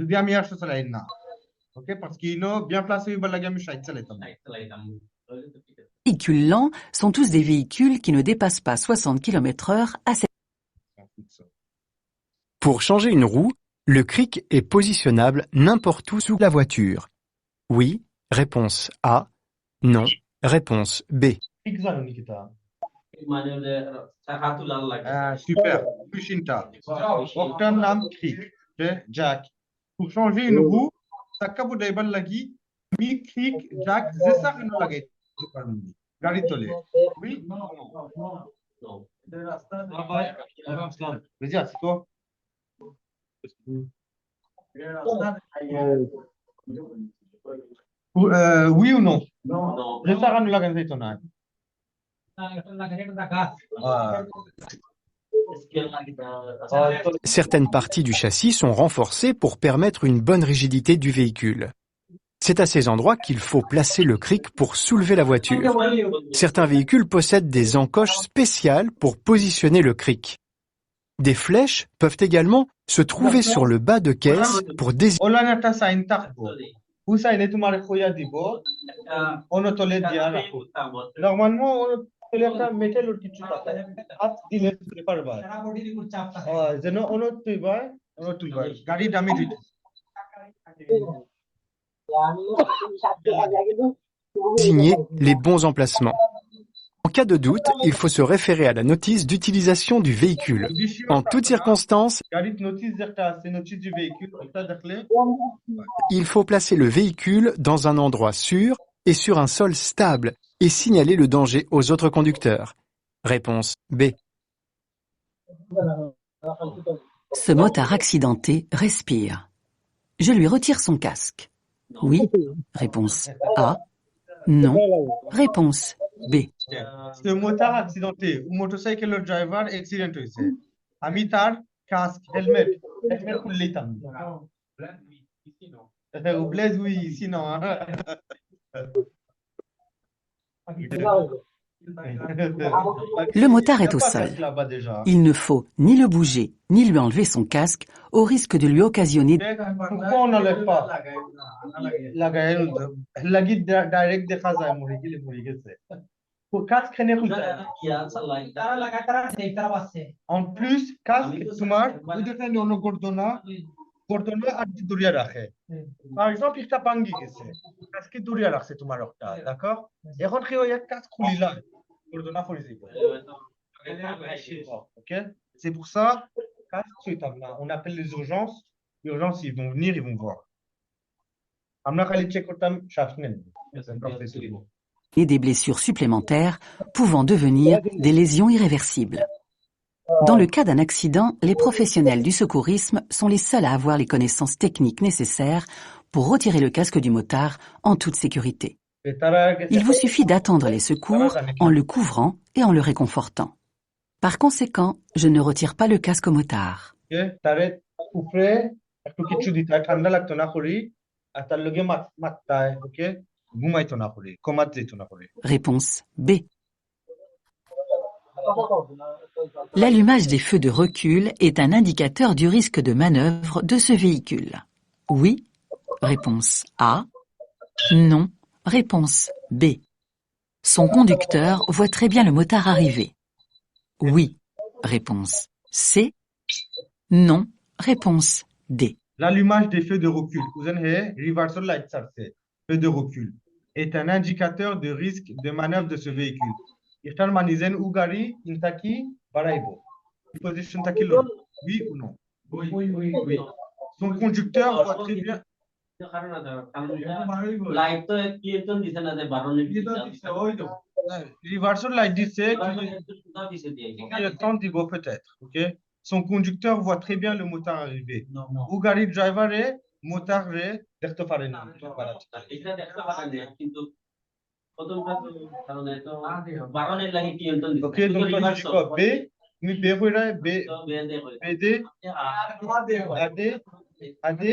bien meilleur chose là là. OK parce qu'il est bien placé il va la gamme chaque là
Les véhicules lents sont tous des véhicules qui ne dépassent pas 60 km/h à cette...
Pour changer une roue, le cric est positionnable n'importe où sous la voiture. Oui, réponse A. Non, réponse B.
Super. Pushing-ta. Octane nam cric. OK, Jack. Pour changer une roue, ça kabu daibal lagi, mi cric, Jack, c'est ça qu'il nous l'a gagné. Gari tole. Oui? Non. Vas-y, assieds-toi. Oui ou non? Non. C'est ça qu'il nous l'a gagné, ton âge.
Certaines parties du châssis sont renforcées pour permettre une bonne rigidité du véhicule. C'est à ces endroits qu'il faut placer le cric pour soulever la voiture. Certains véhicules possèdent des encoches spéciales pour positionner le cric. Des flèches peuvent également se trouver sur le bas de caisse pour désigner.
Normalement, on a metal ou কিছু থাকে হাত দিলে পারবা যেন তুইবা গাড়ি দামি দিতে
Désigner les bons emplacements. En cas de doute, il faut se référer à la notice d'utilisation du véhicule. En toutes circonstances, il faut placer le véhicule dans un endroit sûr et sur un sol stable et signaler le danger aux autres conducteurs. Réponse B.
Ce motard accidenté respire. Je lui retire son casque. Oui, réponse A. Non, réponse B.
Ce motard accidenté ou motorcycle driver accident হয়েছে আমি তার cask helmet খুললেই তাম bless we সিনো
Le motard est au sol. Il ne faut ni le bouger, ni lui enlever son casque, au risque de lui occasionner...
Pourquoi on n'enlève pas direct দেখা যায় মরে গেছে casque En plus, casque তোমার ওইখানে অন্য গর্দনা আর দূরিয়া রাখে Par exemple, একটা ভাঙি গেছে casque দূরিয়া রাখছে তোমার একটা d'accord এখন কি ওই casque খুলিলা গর্দনা পড়ে যাবে OK c'est pour ça casque c'est là on appelle les urgences ils vont venir ils vont voir আমরা খালি চেক করতাম শ্বাস নেন
et des blessures supplémentaires pouvant devenir des lésions irréversibles. Dans le cas d'un accident, les professionnels du secourisme sont les seuls à avoir les connaissances techniques nécessaires pour retirer le casque du motard en toute sécurité. Il vous suffit d'attendre les secours en le couvrant et en le réconfortant. Par conséquent, je ne retire pas le casque au motard. Réponse B. L'allumage des feux de recul est un indicateur du risque de manœuvre de ce véhicule. Oui, réponse A. Non, réponse B. Son conducteur voit très bien le motard arriver. Oui, réponse C. Non, réponse D.
L'allumage des feux de recul, reversal light feu de recul, est un indicateur de risque de manœuvre de ce véhicule. Oui ou non? Oui. Son conducteur voit très bien. Reversal light dit peut-être. OK? Son conducteur voit très bien le motard arriver. Ou gari driver est motard est দেখতে পারে না এটা দেখতে পারে না কিন্তু প্রথমটা তো কারণে তো বারণের লাগি কি এন্টন দিছে ওকে তুমি B তুমি B কইরা B D AD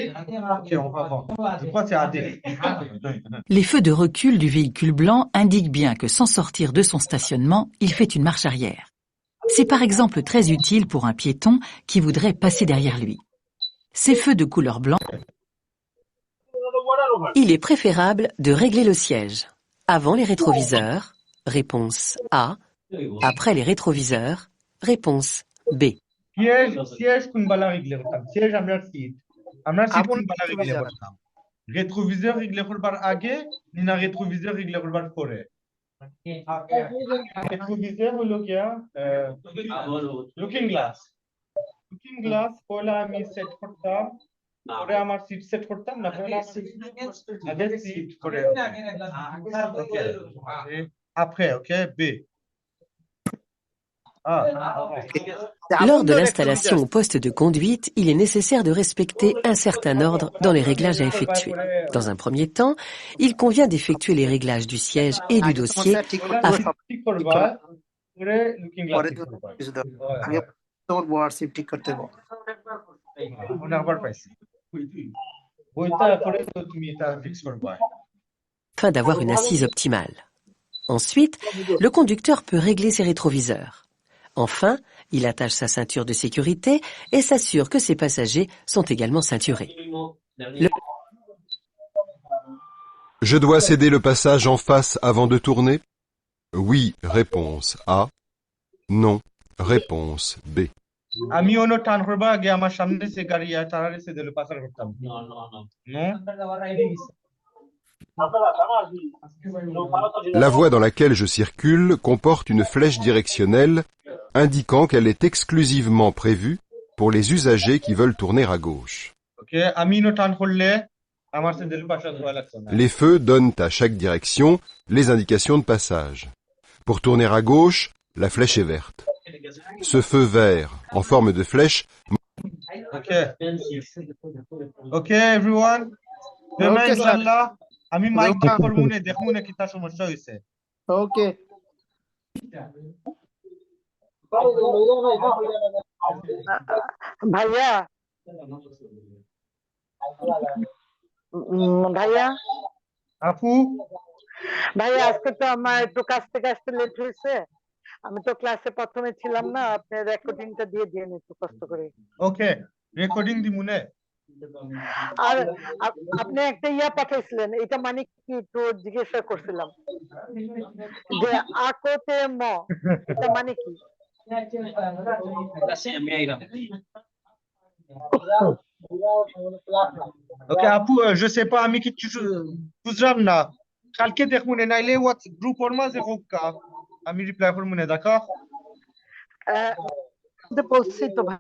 OK on va voir je crois c'est AD
Les feux de recul du véhicule blanc indiquent bien que sans sortir de son stationnement, il fait une marche arrière. C'est par exemple très utile pour un piéton qui voudrait passer derrière lui. Ces feux de couleur blanc
Il est préférable de régler le siège. Avant les rétroviseurs, réponse A. Après les rétroviseurs, réponse B.
siège কোন বালা রিগলে করতাম siège আমরা সিট কোন বালা রিগলে করতাম rétroviseur রিগলে করবার আগে না rétroviseur রিগলে করবার পরে rétroviseur হলো গিয়া লুকিং গ্লাস পয়লা আমি সেট করতাম পরে আমার সিট সেট করতাম না পয়লা আগে সিট করে après OK B.
Lors de l'installation au poste de conduite, il est nécessaire de respecter un certain ordre dans les réglages à effectuer. Dans un premier temps, il convient d'effectuer les réglages du siège et du dossier afin d'avoir une assise optimale. Ensuite, le conducteur peut régler ses rétroviseurs. Enfin, il attache sa ceinture de sécurité et s'assure que ses passagers sont également ceinturés.
Je dois céder le passage en face avant de tourner? Oui, réponse A. Non, réponse B.
আমি অন্য টান করবা আগে আমার সামনে সে গাড়ি আর তারারে সে দিলে পাসার করতাম
La voie dans laquelle je circule comporte une flèche directionnelle indiquant qu'elle est exclusivement prévue pour les usagers qui veulent tourner à gauche.
ওকে আমি অন্য টান করলে আমার সে দিলে পাসার হওয়া লাগছে না
Les feux donnent à chaque direction les indications de passage. Pour tourner à gauche, la flèche est verte. Ce feu vert, en forme de flèche,
Okay everyone demain ইনশাআল্লাহ আমি মাইকটা করব না দেখব না কিটা সমস্যা হইছে
ওকে
ভাইয়া ভাইয়া
আপু
ভাইয়া আজকে তো আমার একটু কাজ থেকে আসতে লেট হয়েছে আমি তো ক্লাসে প্রথমে ছিলাম না আপনি রেকর্ডিংটা দিয়ে দিন একটু কষ্ট করে
ওকে রেকর্ডিং দিমুনে
আর আপনি একটা ইয়া পাঠাইছিলেন এটা মানে কি একটু জিজ্ঞাসা করছিলাম যে আকোতে ম এটা মানে কি
ওকে আপু je sais pas আমি কিছু বুঝলাম না কালকে দেখমুনে নাইলে হোয়াটস গ্রুপ ওর মাঝে হোকা আমি রিপ্লাই করমুনে d'accord
বলছি তো ভাই